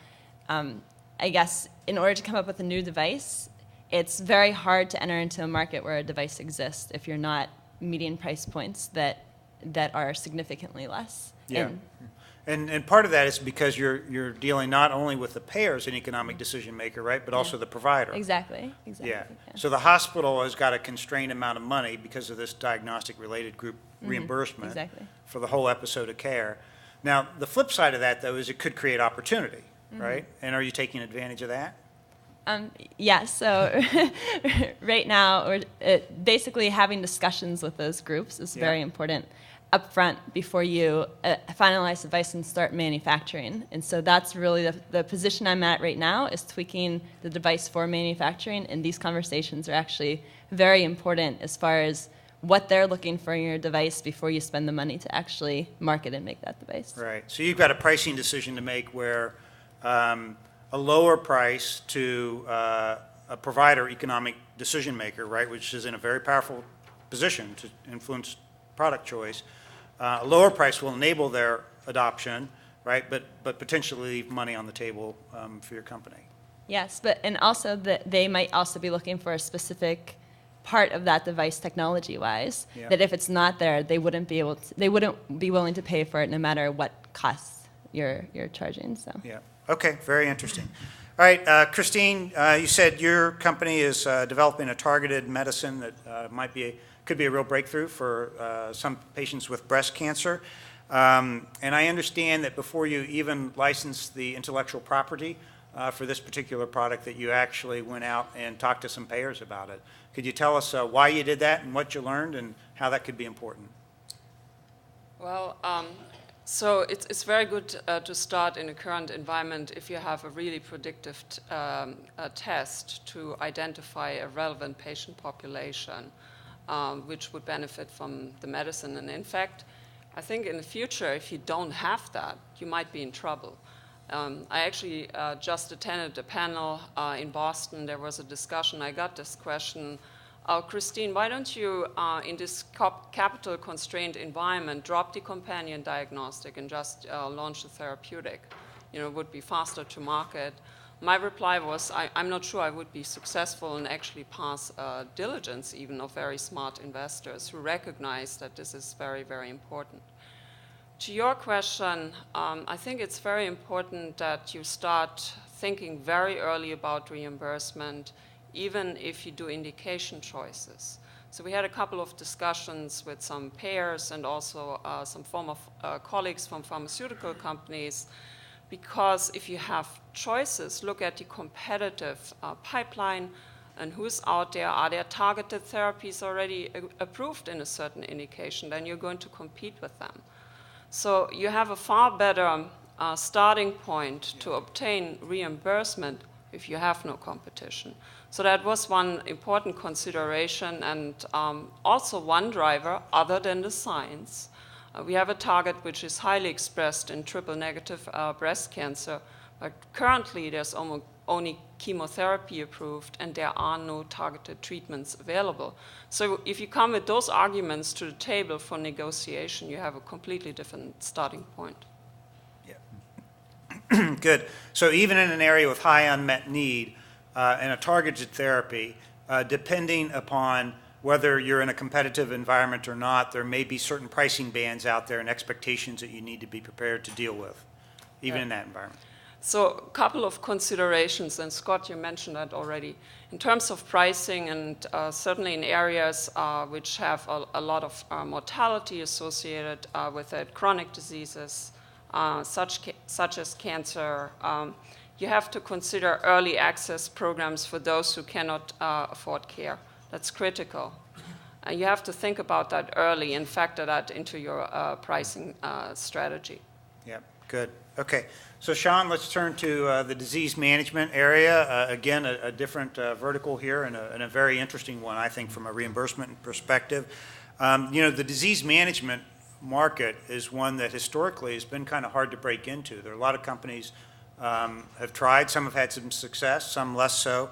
I guess in order to come up with a new device, it's very hard to enter into a market where a device exists if you're not meeting price points that are significantly less. Yeah. And part of that is because you're dealing not only with the payer as an economic decision maker, right, but also the provider. Exactly. Yeah. So the hospital has got a constrained amount of money because of this diagnostic-related group reimbursement for the whole episode of care. Now, the flip side of that, though, is it could create opportunity, right? And are you taking advantage of that? Yeah, so right now, we're basically having discussions with those groups is very important up front before you finalize the device and start manufacturing. And so that's really the position I'm at right now, is tweaking the device for manufacturing, and these conversations are actually very important as far as what they're looking for in your device before you spend the money to actually market and make that device. Right. So you've got a pricing decision to make where a lower price to a provider, economic decision maker, right, which is in a very powerful position to influence product choice. A lower price will enable their adoption, right, but potentially leave money on the table for your company. Yes, and also that they might also be looking for a specific part of that device technology-wise. Yeah. That if it's not there, they wouldn't be willing to pay for it no matter what costs you're charging. So. Yeah. Okay. Very interesting. All right, Christine, you said your company is developing a targeted medicine that could be a real breakthrough for some patients with breast cancer. And I understand that before you even licensed the intellectual property for this particular product, that you actually went out and talked to some payers about it. Could you tell us why you did that and what you learned and how that could be important? Well, so it's very good to start in the current environment if you have a really predictive test to identify a relevant patient population which would benefit from the medicine. And in fact, I think in the future, if you don't have that, you might be in trouble. I actually just attended a panel in Boston. There was a discussion. I got this question, Christine, why don't you, in this capital-constrained environment, drop the companion diagnostic and just launch the therapeutic? You know, it would be faster to market. My reply was, I'm not sure I would be successful and actually pass diligence even of very smart investors who recognize that this is very, very important. To your question, I think it's very important that you start thinking very early about reimbursement, even if you do indication choices. So we had a couple of discussions with some payers and also some former colleagues from pharmaceutical companies, because if you have choices, look at the competitive pipeline and who's out there. Are there targeted therapies already approved in a certain indication? Then you're going to compete with them. So you have a far better starting point to obtain reimbursement if you have no competition. So that was one important consideration, and also one driver other than the science. We have a target which is highly expressed in triple-negative breast cancer, but currently there's only chemotherapy approved and there are no targeted treatments available. So if you come with those arguments to the table for negotiation, you have a completely different starting point. Yeah. Good. So even in an area with high unmet need and a targeted therapy, depending upon whether you're in a competitive environment or not, there may be certain pricing bands out there and expectations that you need to be prepared to deal with, even in that environment. So a couple of considerations, and Scott, you mentioned that already. In terms of pricing, and certainly in areas which have a lot of mortality associated with it, chronic diseases such as cancer, you have to consider early access programs for those who cannot afford care. That's critical. And you have to think about that early and factor that into your pricing strategy. Yeah, good. Okay. So Sean, let's turn to the disease management area. Again, a different vertical here and a very interesting one, I think, from a reimbursement perspective. The disease management market is one that historically has been kind of hard to break into. There are a lot of companies have tried. Some have had some success, some less so.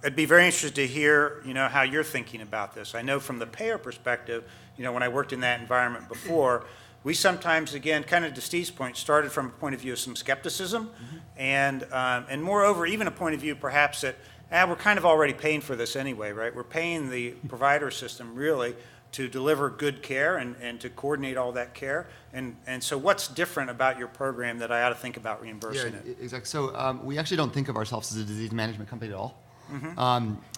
I'd be very interested to hear, how you're thinking about this. I know from the payer perspective, when I worked in that environment before, we sometimes, again, kind of to Steve's point, started from a point of view of some skepticism, and moreover, even a point of view perhaps that we're kind of already paying for this anyway, right? We're paying the provider system really to deliver good care and to coordinate all that care. And so what's different about your program that I ought to think about reimbursing it? Exactly. So we actually don't think of ourselves as a disease management company at all.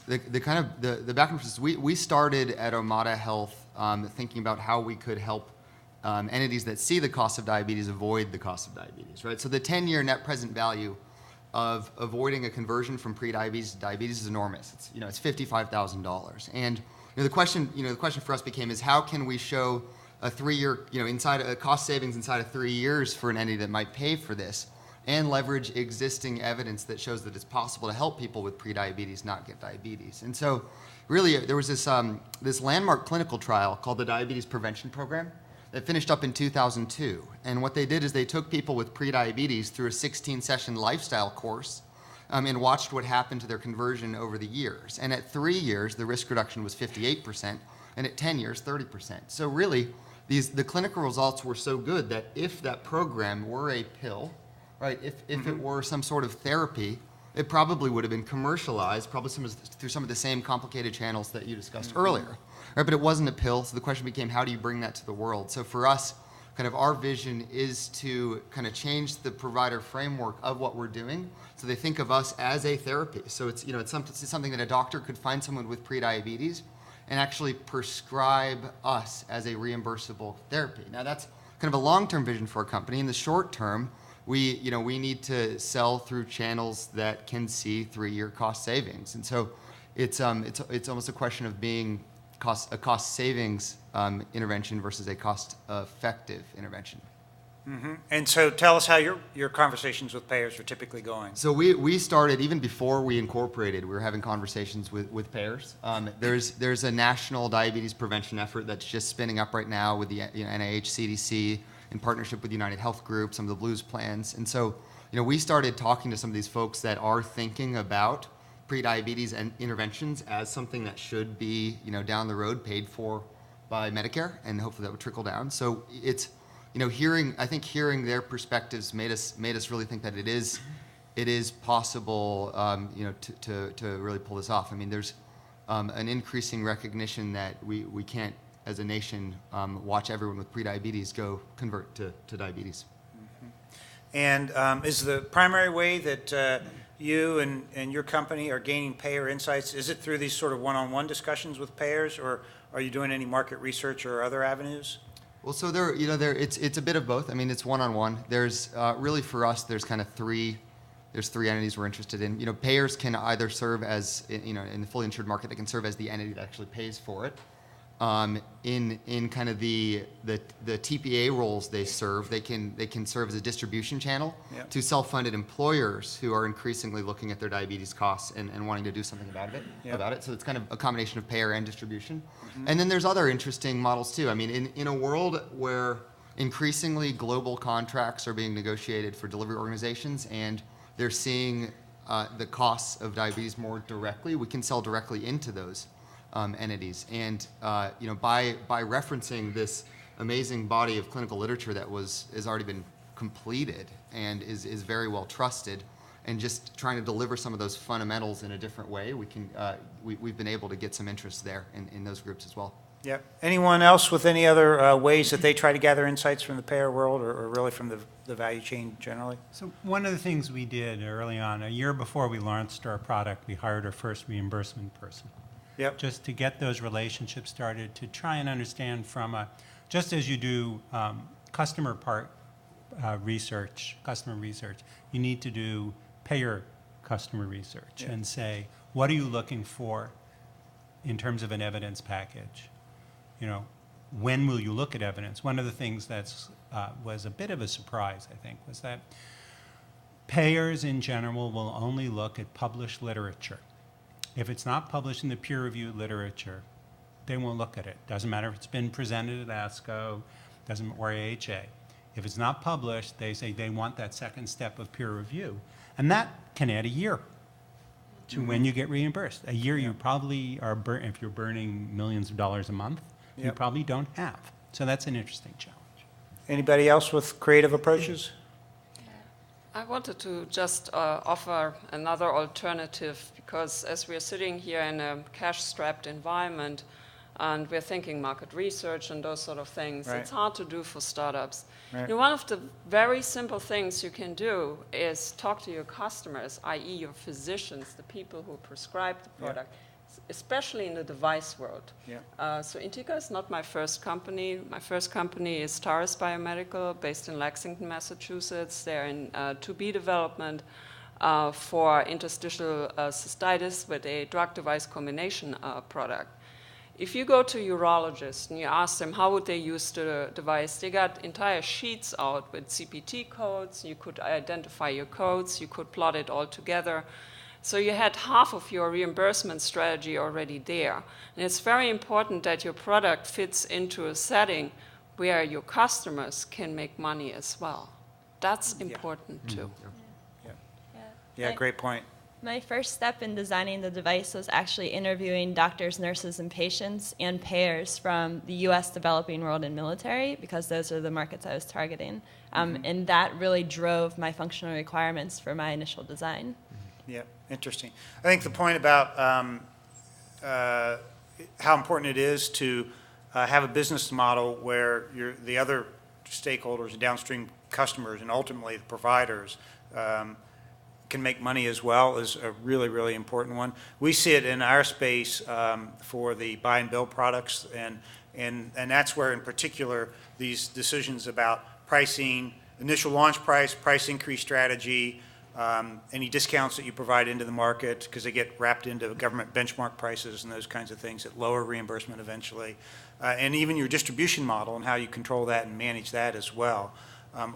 The background is we started at Omada Health thinking about how we could help entities that see the cost of diabetes avoid the cost of diabetes, right? So the 10-year net present value of avoiding a conversion from pre-diabetes to diabetes is enormous. It's $55,000. And the question for us became is how can we show a 3-year, inside a cost savings inside of 3 years for an entity that might pay for this, and leverage existing evidence that shows that it's possible to help people with prediabetes not get diabetes. And so really there was this landmark clinical trial called the Diabetes Prevention Program that finished up in 2002. And what they did is they took people with prediabetes through a 16-session lifestyle course and watched what happened to their conversion over the years. And at 3 years, the risk reduction was 58%, and at 10 years, 30%. So really, the clinical results were so good that if that program were a pill, right, if it were some sort of therapy, it probably would have been commercialized, probably through some of the same complicated channels that you discussed earlier. Right, but it wasn't a pill, so the question became, how do you bring that to the world? So for us, kind of our vision is to kind of change the provider framework of what we're doing, so they think of us as a therapy. So it's something that a doctor could find someone with prediabetes and actually prescribe us as a reimbursable therapy. Now that's kind of a long-term vision for a company. In the short term, we need to sell through channels that can see 3-year cost savings, and so it's almost a question of being a cost savings intervention versus a cost effective intervention. And so tell us how your conversations with payers are typically going. So we started, even before we incorporated, we were having conversations with payers. There's a national diabetes prevention effort that's just spinning up right now with the NIH, CDC, in partnership with United Health Group, some of the Blues plans. And so we started talking to some of these folks that are thinking about prediabetes and interventions as something that should be, down the road paid for by Medicare, and hopefully that would trickle down. So it's, hearing their perspectives made us really think that it is possible, to really pull this off. I mean, there's an increasing recognition that we can't, as a nation, watch everyone with prediabetes go convert to diabetes. And is the primary way that you and your company are gaining payer insights, is it through these sort of one-on-one discussions with payers, or are you doing any market research or other avenues? Well, so it's a bit of both. I mean, it's one-on-one. There's really, for us, there's kind of three entities we're interested in. Payers can either serve as, in the fully insured market, they can serve as the entity that actually pays for it. In kind of the TPA roles they serve, they can serve as a distribution channel to self-funded employers who are increasingly looking at their diabetes costs and wanting to do something about it. So it's kind of a combination of payer and distribution. And then there's other interesting models too. I mean, in a world where increasingly global contracts are being negotiated for delivery organizations and they're seeing the costs of diabetes more directly, we can sell directly into those entities. And by referencing this amazing body of clinical literature that has already been completed and is very well trusted, and just trying to deliver some of those fundamentals in a different way, we've been able to get some interest there in those groups as well. Yep. Anyone else with any other ways that they try to gather insights from the payer world, or really from the value chain generally? So one of the things we did early on, a year before we launched our product, we hired our first reimbursement person. Yep. Just to get those relationships started, to try and understand just as you do customer research, you need to do payer customer research and say, what are you looking for in terms of an evidence package? When will you look at evidence? One of the things that was a bit of a surprise, I think, was that payers in general will only look at published literature. If it's not published in the peer-reviewed literature, they won't look at it. Doesn't matter if it's been presented at ASCO, or AHA. If it's not published, they say they want that second step of peer review. And that can add a year to when you get reimbursed. A year you probably are, if you're burning millions of dollars a month, you probably don't have. So that's an interesting challenge. Anybody else with creative approaches? I wanted to just offer another alternative, because as we're sitting here in a cash-strapped environment and we're thinking market research and those sort of things, it's hard to do for startups. Right. One of the very simple things you can do is talk to your customers, i.e. your physicians, the people who prescribe the product, especially in the device world. So Intica is not my first company. My first company is Taurus Biomedical, based in Lexington, Massachusetts. They're in 2B development for interstitial cystitis with a drug-device combination product. If you go to a urologist and you ask them how would they use the device, they got entire sheets out with CPT codes. You could identify your codes. You could plot it all together. So you had half of your reimbursement strategy already there. And it's very important that your product fits into a setting where your customers can make money as well. That's important too. Yeah, great point. My first step in designing the device was actually interviewing doctors, nurses, and patients and payers from the U.S. developing world and military, because those are the markets I was targeting. And that really drove my functional requirements for my initial design. Yeah, interesting. I think the point about how important it is to have a business model where the other stakeholders and downstream customers and ultimately the providers can make money as well is a really, really important one. We see it in our space for the buy and bill products, and that's where in particular these decisions about pricing, initial launch price, price increase strategy, any discounts that you provide into the market, because they get wrapped into government benchmark prices and those kinds of things that lower reimbursement eventually, and even your distribution model and how you control that and manage that as well.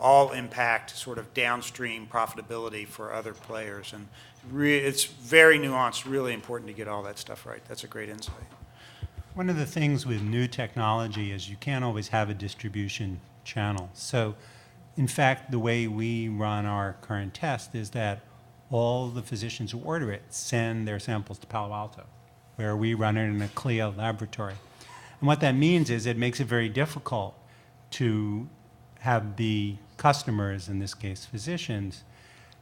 All impact sort of downstream profitability for other players. And it's very nuanced, really important to get all that stuff right. That's a great insight. One of the things with new technology is you can't always have a distribution channel. So, in fact, the way we run our current test is that all the physicians who order it send their samples to Palo Alto, where we run it in a CLIA laboratory. And what that means is it makes it very difficult to have the customers, in this case physicians,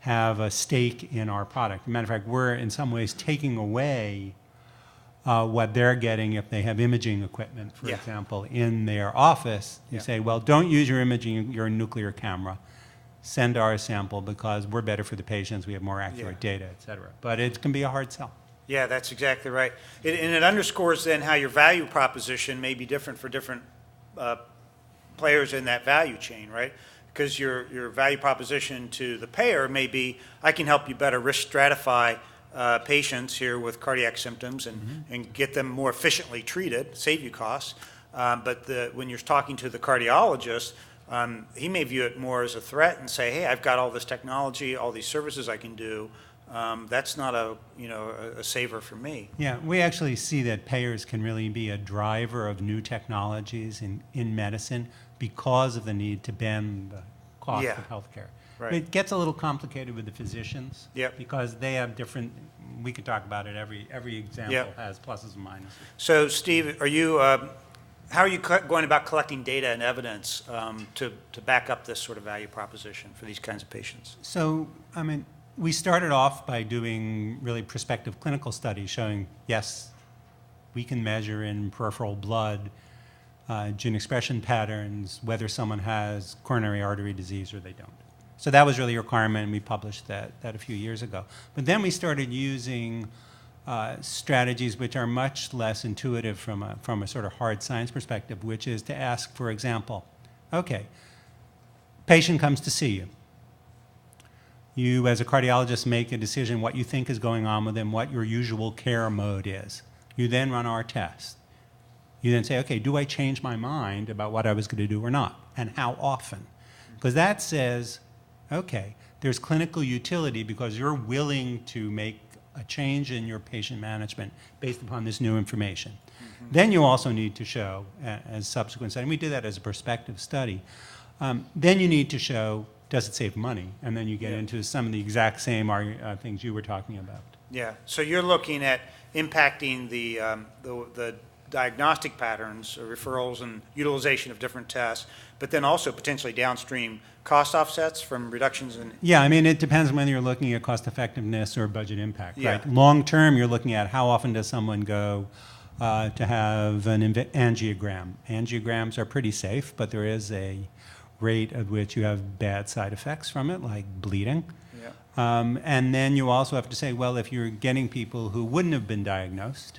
have a stake in our product. As a matter of fact, we're in some ways taking away what they're getting if they have imaging equipment, for example, in their office. You say, well, don't use your imaging, your nuclear camera. Send our sample because we're better for the patients, we have more accurate data, et cetera. But it can be a hard sell. Yeah, that's exactly right. And it underscores then how your value proposition may be different for different players in that value chain, right? Because your value proposition to the payer may be, I can help you better risk stratify patients here with cardiac symptoms and get them more efficiently treated, save you costs. But when you're talking to the cardiologist, he may view it more as a threat and say, hey, I've got all this technology, all these services I can do. That's not a saver for me. Yeah, we actually see that payers can really be a driver of new technologies in medicine because of the need to bend the cost of healthcare. Right. It gets a little complicated with the physicians because they have different, we could talk about it, every example has pluses and minuses. So Steve, are you, how are you going about collecting data and evidence to back up this sort of value proposition for these kinds of patients? So, I mean, we started off by doing really prospective clinical studies showing, yes, we can measure in peripheral blood gene expression patterns, whether someone has coronary artery disease or they don't. So that was really a requirement, and we published that a few years ago. But then we started using strategies which are much less intuitive from a sort of hard science perspective, which is to ask, for example, okay, patient comes to see you. You, as a cardiologist, make a decision what you think is going on with them, what your usual care mode is. You then run our test. You then say, okay, do I change my mind about what I was going to do or not, and how often? Because that says, okay, there's clinical utility because you're willing to make a change in your patient management based upon this new information. Then you also need to show, as subsequent study, and we did that as a prospective study, then you need to show, does it save money? And then you get into some of the exact same things you were talking about. Yeah, so you're looking at impacting the diagnostic patterns, referrals and utilization of different tests, but then also potentially downstream cost offsets from reductions in... Yeah, I mean, it depends whether you're looking at cost effectiveness or budget impact, right? Long term, you're looking at how often does someone go to have an angiogram. Angiograms are pretty safe, but there is a rate at which you have bad side effects from it, like bleeding. And then you also have to say, well, if you're getting people who wouldn't have been diagnosed,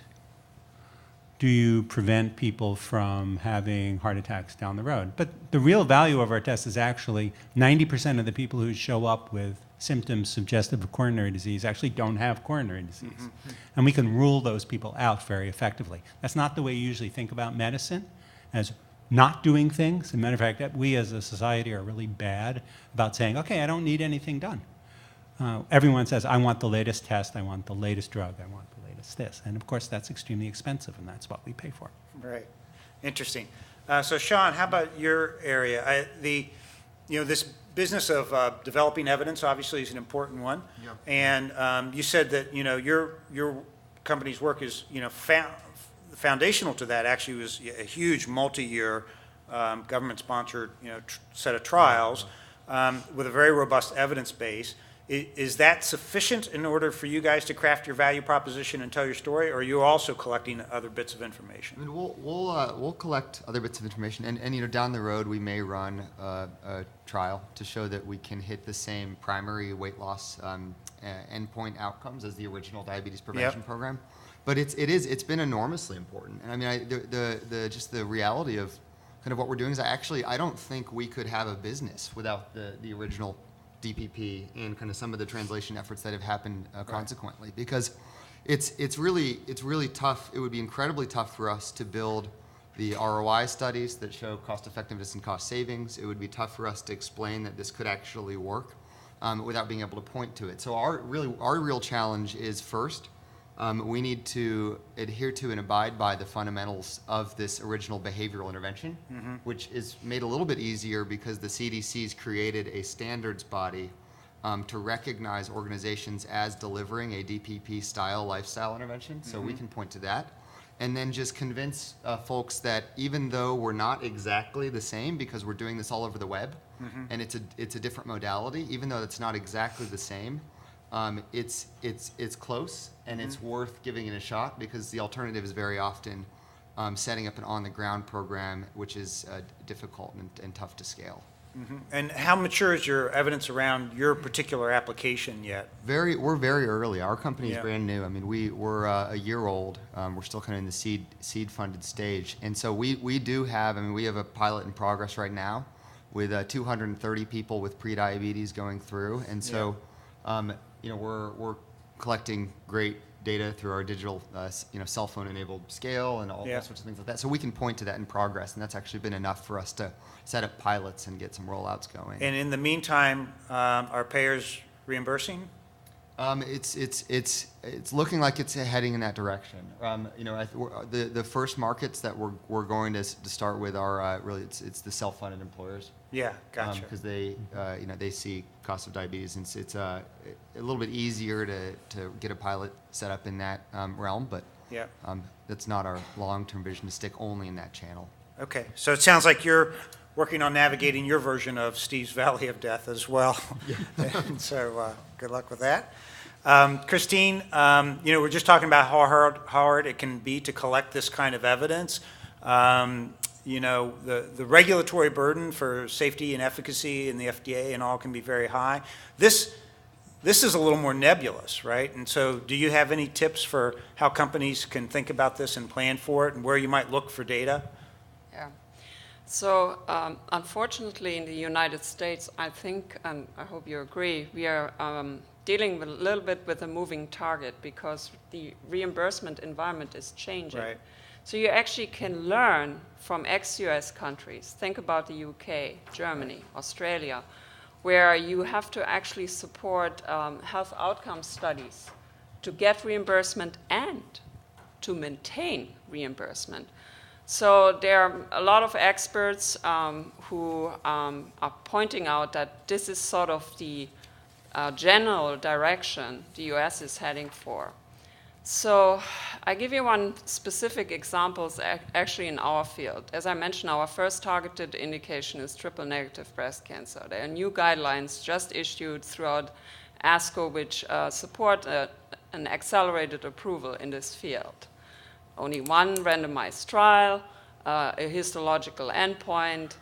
do you prevent people from having heart attacks down the road? But the real value of our test is actually 90% of the people who show up with symptoms suggestive of coronary disease actually don't have coronary disease. And we can rule those people out very effectively. That's not the way you usually think about medicine, as not doing things. As a matter of fact, we as a society are really bad about saying, okay, I don't need anything done. Everyone says, I want the latest test, I want the latest drug, I want the latest this. And of course, that's extremely expensive, and that's what we pay for. Right. Interesting. So Sean, how about your area? This business of developing evidence obviously is an important one. Yep. And you said that, your company's work is, foundational to that actually was a huge multi-year government-sponsored, set of trials with a very robust evidence base. Is that sufficient in order for you guys to craft your value proposition and tell your story, or are you also collecting other bits of information? I mean, we'll collect other bits of information, and down the road we may run a trial to show that we can hit the same primary weight loss endpoint outcomes as the original diabetes prevention program. But it's been enormously important, and I mean, the reality of kind of what we're doing is I don't think we could have a business without the original DPP and kind of some of the translation efforts that have happened consequently, because it's really tough. It would be incredibly tough for us to build the ROI studies that show cost effectiveness and cost savings. It would be tough for us to explain that this could actually work without being able to point to it. So our real challenge is, first, we need to adhere to and abide by the fundamentals of this original behavioral intervention, which is made a little bit easier because the CDC's created a standards body to recognize organizations as delivering a DPP-style lifestyle intervention. So we can point to that. And then just convince folks that even though we're not exactly the same, because we're doing this all over the web, and it's a different modality, even though it's not exactly the same, it's close, and it's worth giving it a shot, because the alternative is very often setting up an on-the-ground program, which is difficult and tough to scale. And how mature is your evidence around your particular application yet? We're very early. Our company is Yeah. brand new. I mean, we're a year old. We're still kind of in the seed funded stage, and so we do have. I mean, we have a pilot in progress right now with 230 people with prediabetes going through, and so we're collecting great data through our digital, cell phone enabled scale and all sorts of things like that. So we can point to that in progress, and that's actually been enough for us to set up pilots and get some rollouts going. And in the meantime, are payers reimbursing? It's looking like it's heading in that direction. The first markets that we're going to start with are really it's the self-funded employers. Yeah, gotcha. Because they see cost of diabetes, and it's a little bit easier to get a pilot set up in that realm, but that's not our long-term vision to stick only in that channel. Okay, so it sounds like you're working on navigating your version of Steve's Valley of Death as well. And so good luck with that. Christine, we're just talking about how hard it can be to collect this kind of evidence. The regulatory burden for safety and efficacy in the FDA and all can be very high. This is a little more nebulous, right? And so do you have any tips for how companies can think about this and plan for it, and where you might look for data? Yeah. So unfortunately in the United States, I think, and I hope you agree, we are dealing with a little bit with a moving target, because the reimbursement environment is changing. Right. So you actually can learn from ex-US countries. Think about the UK, Germany, Australia, where you have to actually support health outcome studies to get reimbursement and to maintain reimbursement. So there are a lot of experts who are pointing out that this is sort of the general direction the US is heading for. So I give you one specific example actually in our field. As I mentioned, our first targeted indication is triple-negative breast cancer. There are new guidelines just issued throughout ASCO which support an accelerated approval in this field. Only one randomized trial, a histological endpoint,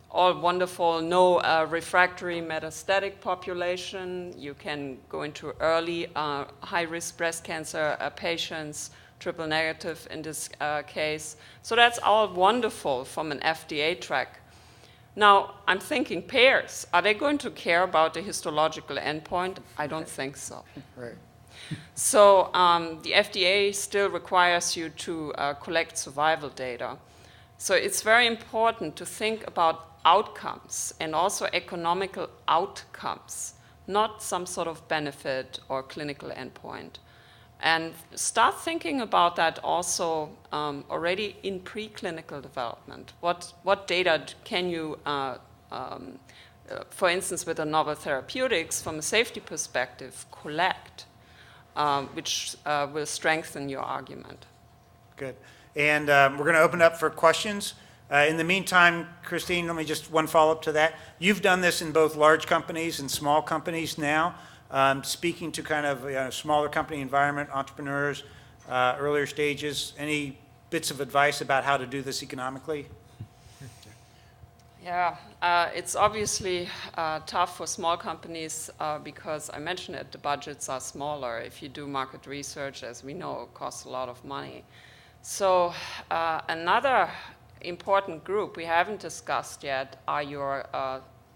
all wonderful, no refractory metastatic population. You can go into early high-risk breast cancer patients, triple negative in this case. So that's all wonderful from an FDA track. Now, I'm thinking payers, are they going to care about the histological endpoint? I don't think so. Right. So the FDA still requires you to collect survival data. So it's very important to think about outcomes and also economical outcomes, not some sort of benefit or clinical endpoint. And start thinking about that also already in preclinical development. What data can you, for instance, with a novel therapeutics, from a safety perspective, collect, which will strengthen your argument. Good. And we're going to open up for questions. In the meantime, Christine, let me just one follow-up to that. You've done this in both large companies and small companies now. Speaking to kind of smaller company environment, entrepreneurs, earlier stages, any bits of advice about how to do this economically? Yeah, it's obviously tough for small companies because I mentioned it, the budgets are smaller. If you do market research, as we know, it costs a lot of money. So another important group we haven't discussed yet are your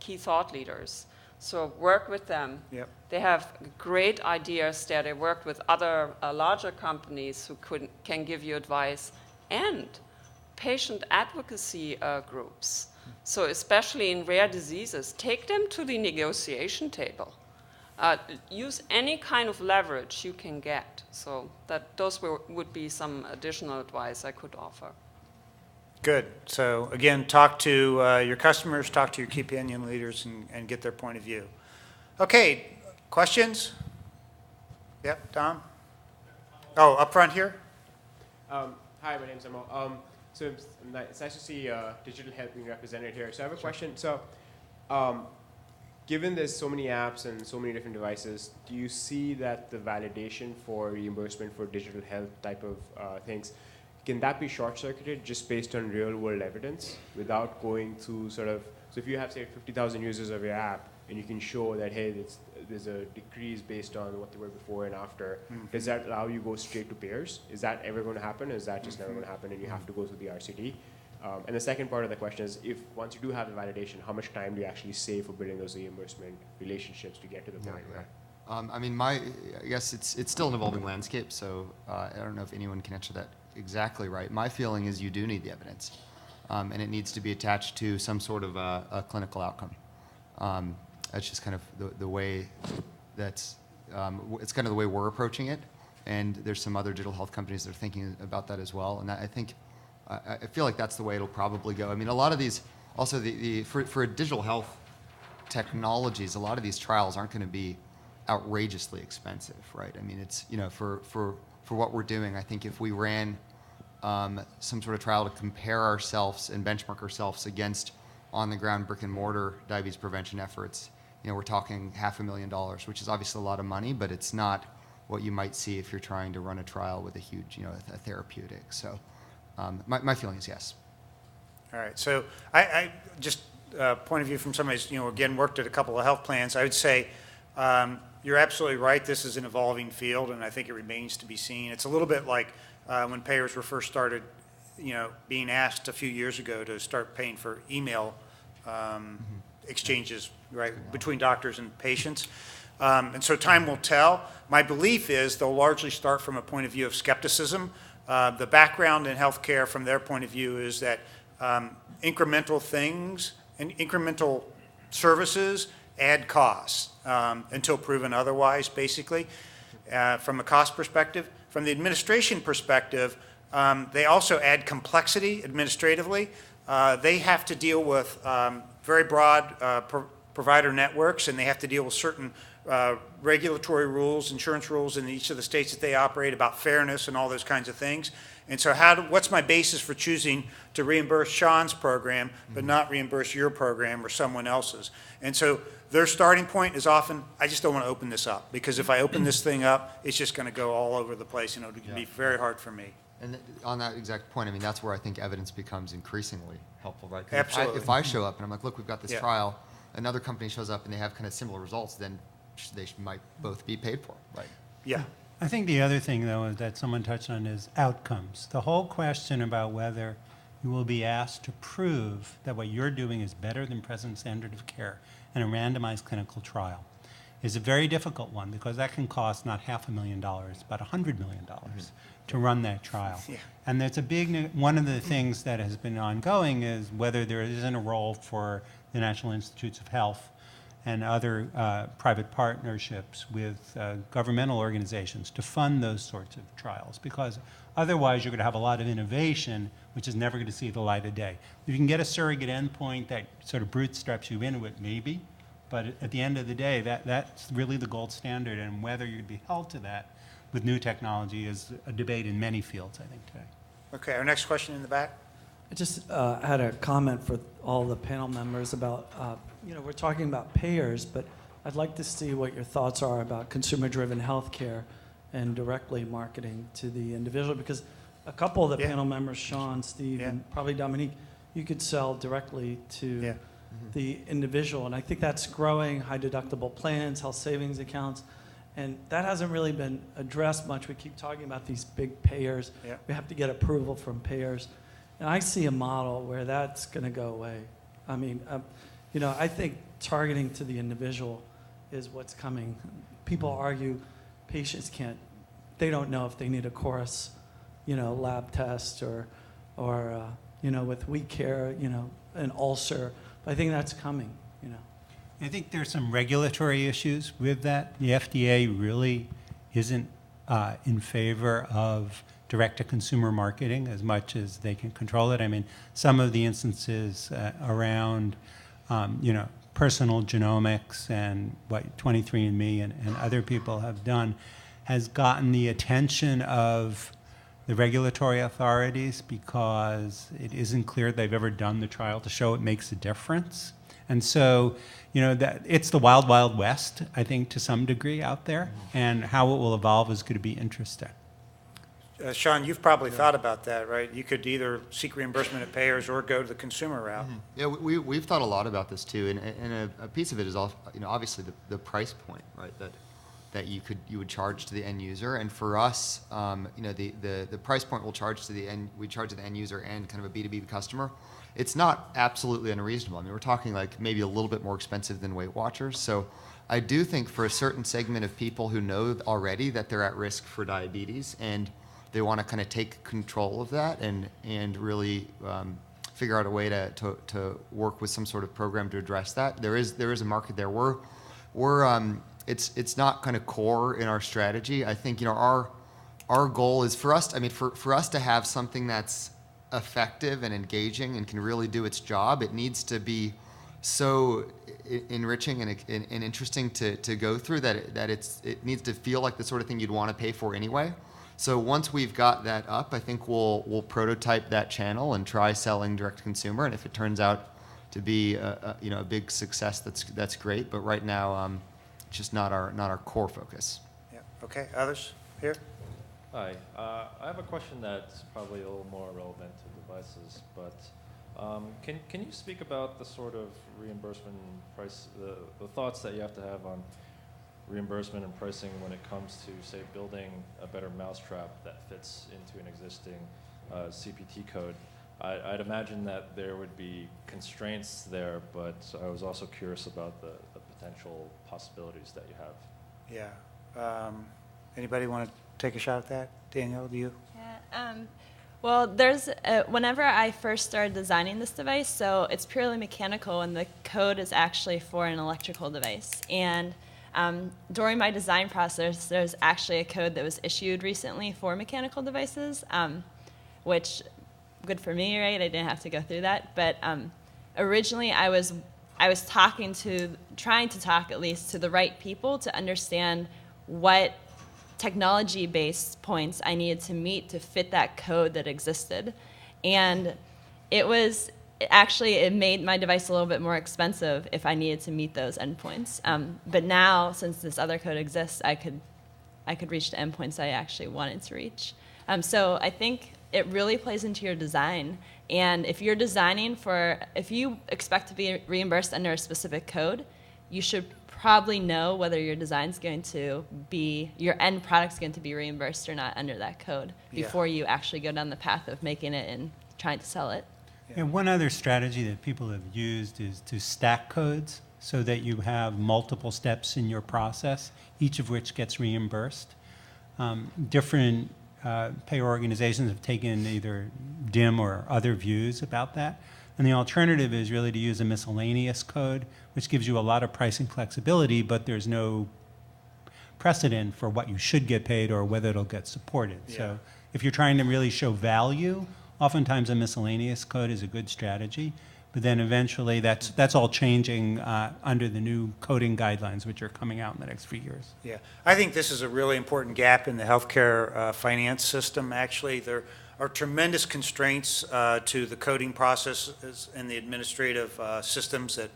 key thought leaders. So work with them. Yep. They have great ideas there. They work with other larger companies who can give you advice, and patient advocacy groups. So especially in rare diseases, take them to the negotiation table. Use any kind of leverage you can get. So those would be some additional advice I could offer. Good. So again, talk to your customers, talk to your key opinion leaders, and get their point of view. Okay, questions? Yep, Tom? Oh, up front here? Hi, my name's Amal. So it's nice to see digital health being represented here. So I have a question. So given there's so many apps and so many different devices, do you see that the validation for reimbursement for digital health type of things, can that be short-circuited just based on real-world evidence without going through sort of, so if you have, say, 50,000 users of your app and you can show that, hey, there's a decrease based on what they were before and after, does that allow you to go straight to payers? Is that ever going to happen, or is that just never going to happen and you have to go through the RCT? And the second part of the question is, if once you do have the validation, how much time do you actually save for building those reimbursement relationships to get to the point where? I mean, I guess it's still an evolving landscape, so I don't know if anyone can answer that exactly right. My feeling is you do need the evidence, and it needs to be attached to some sort of a clinical outcome. That's just kind of the way it's kind of the way we're approaching it, and there's some other digital health companies that are thinking about that as well, and I think, I feel like that's the way it'll probably go. I mean, a lot of these, also for digital health technologies, a lot of these trials aren't going to be outrageously expensive, right? I mean, it's, for what we're doing, I think if we ran some sort of trial to compare ourselves and benchmark ourselves against on-the-ground brick-and-mortar diabetes prevention efforts, we're talking $500,000, which is obviously a lot of money, but it's not what you might see if you're trying to run a trial with a huge, a therapeutic. So my feeling is yes. All right. So I just point of view from somebody who's, again, worked at a couple of health plans, I would say you're absolutely right. This is an evolving field, and I think it remains to be seen. It's a little bit like when payers were first started, being asked a few years ago to start paying for email exchanges, right, between doctors and patients. And so time will tell. My belief is they'll largely start from a point of view of skepticism. The background in healthcare from their point of view is that incremental things and incremental services add costs until proven otherwise, basically, from a cost perspective. From the administration perspective, they also add complexity administratively. They have to deal with very broad provider networks, and they have to deal with certain regulatory rules, insurance rules in each of the states that they operate about fairness and all those kinds of things. And so what's my basis for choosing to reimburse Sean's program but not reimburse your program or someone else's? And so their starting point is often, I just don't want to open this up, because if I open this thing up, it's just going to go all over the place, and it can be very hard for me. And on that exact point, I mean, that's where I think evidence becomes increasingly helpful, right? 'Cause Absolutely. If I show up and I'm like, look, we've got this Yeah. trial, another company shows up and they have kind of similar results, then they might both be paid for, right? Yeah. I think the other thing, though, that someone touched on is outcomes. The whole question about whether you will be asked to prove that what you're doing is better than present standard of care in a randomized clinical trial. It's a very difficult one because that can cost not $500,000, but $100 million to run that trial. Yeah. And there's a big, one of the things that has been ongoing is whether there isn't a role for the National Institutes of Health and other private partnerships with governmental organizations to fund those sorts of trials, because otherwise you're going to have a lot of innovation which is never going to see the light of day. If you can get a surrogate endpoint that sort of bootstraps you into it, maybe, but at the end of the day, that's really the gold standard, and whether you'd be held to that with new technology is a debate in many fields, I think, today. Okay, our next question in the back. I just had a comment for all the panel members about, we're talking about payers, but I'd like to see what your thoughts are about consumer-driven healthcare and directly marketing to the individual, because a couple of the panel members, Sean, Steve, and probably Dominique, you could sell directly to the individual, and I think that's growing, high deductible plans, health savings accounts, and that hasn't really been addressed much. We keep talking about these big payers. We have to get approval from payers. And I see a model where that's going to go away. I mean, I think targeting to the individual is what's coming. People argue patients they don't know if they need a chorus, lab test or with We Care, an ulcer. But I think that's coming, I think there's some regulatory issues with that. The FDA really isn't in favor of direct-to-consumer marketing as much as they can control it. I mean, some of the instances around, personal genomics and what 23andMe and other people have done has gotten the attention of the regulatory authorities because it isn't clear they've ever done the trial to show it makes a difference. And so, that it's the wild, wild west, I think, to some degree out there, and how it will evolve is going to be interesting. Sean, you've probably thought about that, right? You could either seek reimbursement at payers or go to the consumer route. Yeah, we've thought a lot about this too, and a piece of it is also, obviously the price point, right? That you would charge to the end user, and for us, the price point we'll charge to the end user and kind of a B2B customer. It's not absolutely unreasonable. I mean, we're talking like maybe a little bit more expensive than Weight Watchers. So I do think for a certain segment of people who know already that they're at risk for diabetes and they want to kind of take control of that and really figure out a way to work with some sort of program to address that. There is a market there. It's not kind of core in our strategy. I think our goal is for us to have something that's effective and engaging and can really do its job. It needs to be so enriching and interesting to go through that it needs to feel like the sort of thing you'd want to pay for anyway. So once we've got that up, I think we'll prototype that channel and try selling direct to consumer. And if it turns out to be a big success, that's great. But right now, it's just not our core focus. Yeah. Okay. Others here? Hi. I have a question that's probably a little more relevant to devices, but can you speak about the sort of reimbursement price, the thoughts that you have to have on reimbursement and pricing when it comes to, say, building a better mousetrap that fits into an existing CPT code? I'd imagine that there would be constraints there, but I was also curious about the potential possibilities that you have. Yeah. Anybody want to take a shot at that? Danielle, do you? Yeah. Well, there's whenever I first started designing this device, so it's purely mechanical, and the code is actually for an electrical device. And during my design process, there's actually a code that was issued recently for mechanical devices, which good for me, right? I didn't have to go through that. But originally, I was trying to talk at least to the right people to understand what technology-based points I needed to meet to fit that code that existed. And it made my device a little bit more expensive if I needed to meet those endpoints. But now, since this other code exists, I could reach the endpoints I actually wanted to reach. So I think it really plays into your design. And if you're designing if you expect to be reimbursed under a specific code, you should probably know whether your design's going to be, your end product's going to be reimbursed or not under that code before you actually go down the path of making it and trying to sell it. And one other strategy that people have used is to stack codes so that you have multiple steps in your process, each of which gets reimbursed. Different payer organizations have taken either DIM or other views about that. And the alternative is really to use a miscellaneous code, which gives you a lot of pricing flexibility, but there's no precedent for what you should get paid or whether it'll get supported. Yeah. So if you're trying to really show value, oftentimes a miscellaneous code is a good strategy. But then eventually that's all changing under the new coding guidelines, which are coming out in the next few years. Yeah, I think this is a really important gap in the healthcare finance system, actually. There are tremendous constraints to the coding processes and the administrative systems that,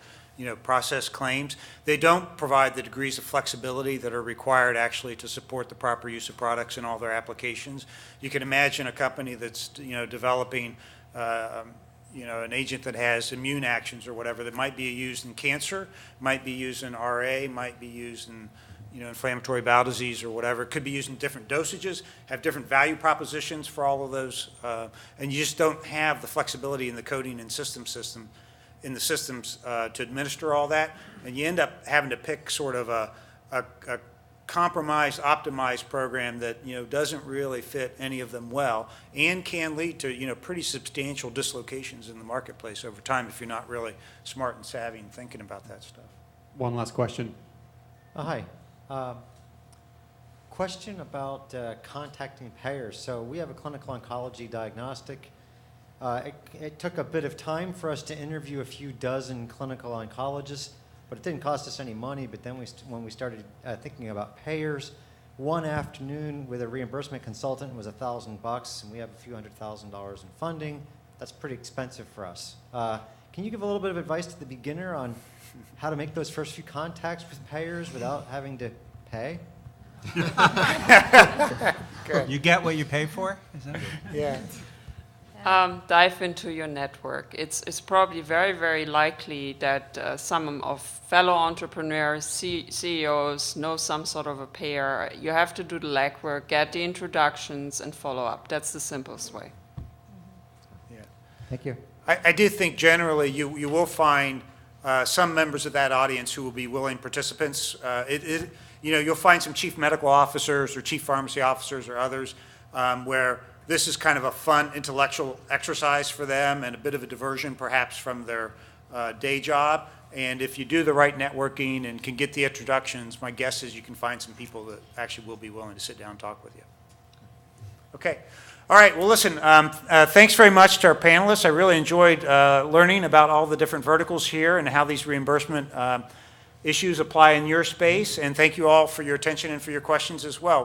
process claims. They don't provide the degrees of flexibility that are required actually to support the proper use of products in all their applications. You can imagine a company that's, developing an agent that has immune actions or whatever that might be used in cancer, might be used in RA, might be used in inflammatory bowel disease or whatever. It could be used in different dosages, have different value propositions for all of those, and you just don't have the flexibility in the coding and systems to administer all that, and you end up having to pick sort of a compromised, optimized program that doesn't really fit any of them well, and can lead to pretty substantial dislocations in the marketplace over time if you're not really smart and savvy and thinking about that stuff. One last question. Hi. Question about contacting payers. So we have a clinical oncology diagnostic. It took a bit of time for us to interview a few dozen clinical oncologists, but it didn't cost us any money. But then when we started thinking about payers, one afternoon with a reimbursement consultant was $1,000, and we have a few $100,000 in funding. That's pretty expensive for us. Can you give a little bit of advice to the beginner on how to make those first few contacts with payers without having to pay? You get what you pay for? Is that Yeah. Dive into your network. It's probably very, very likely that some of fellow entrepreneurs, CEOs know some sort of a payer. You have to do the legwork, get the introductions, and follow up. That's the simplest way. Yeah. Thank you. I do think generally you will find some members of that audience who will be willing participants. You'll find some chief medical officers or chief pharmacy officers or others where this is kind of a fun intellectual exercise for them and a bit of a diversion perhaps from their day job. And if you do the right networking and can get the introductions, my guess is you can find some people that actually will be willing to sit down and talk with you. Okay. All right. Well, listen, thanks very much to our panelists. I really enjoyed learning about all the different verticals here and how these reimbursement issues apply in your space. And thank you all for your attention and for your questions as well.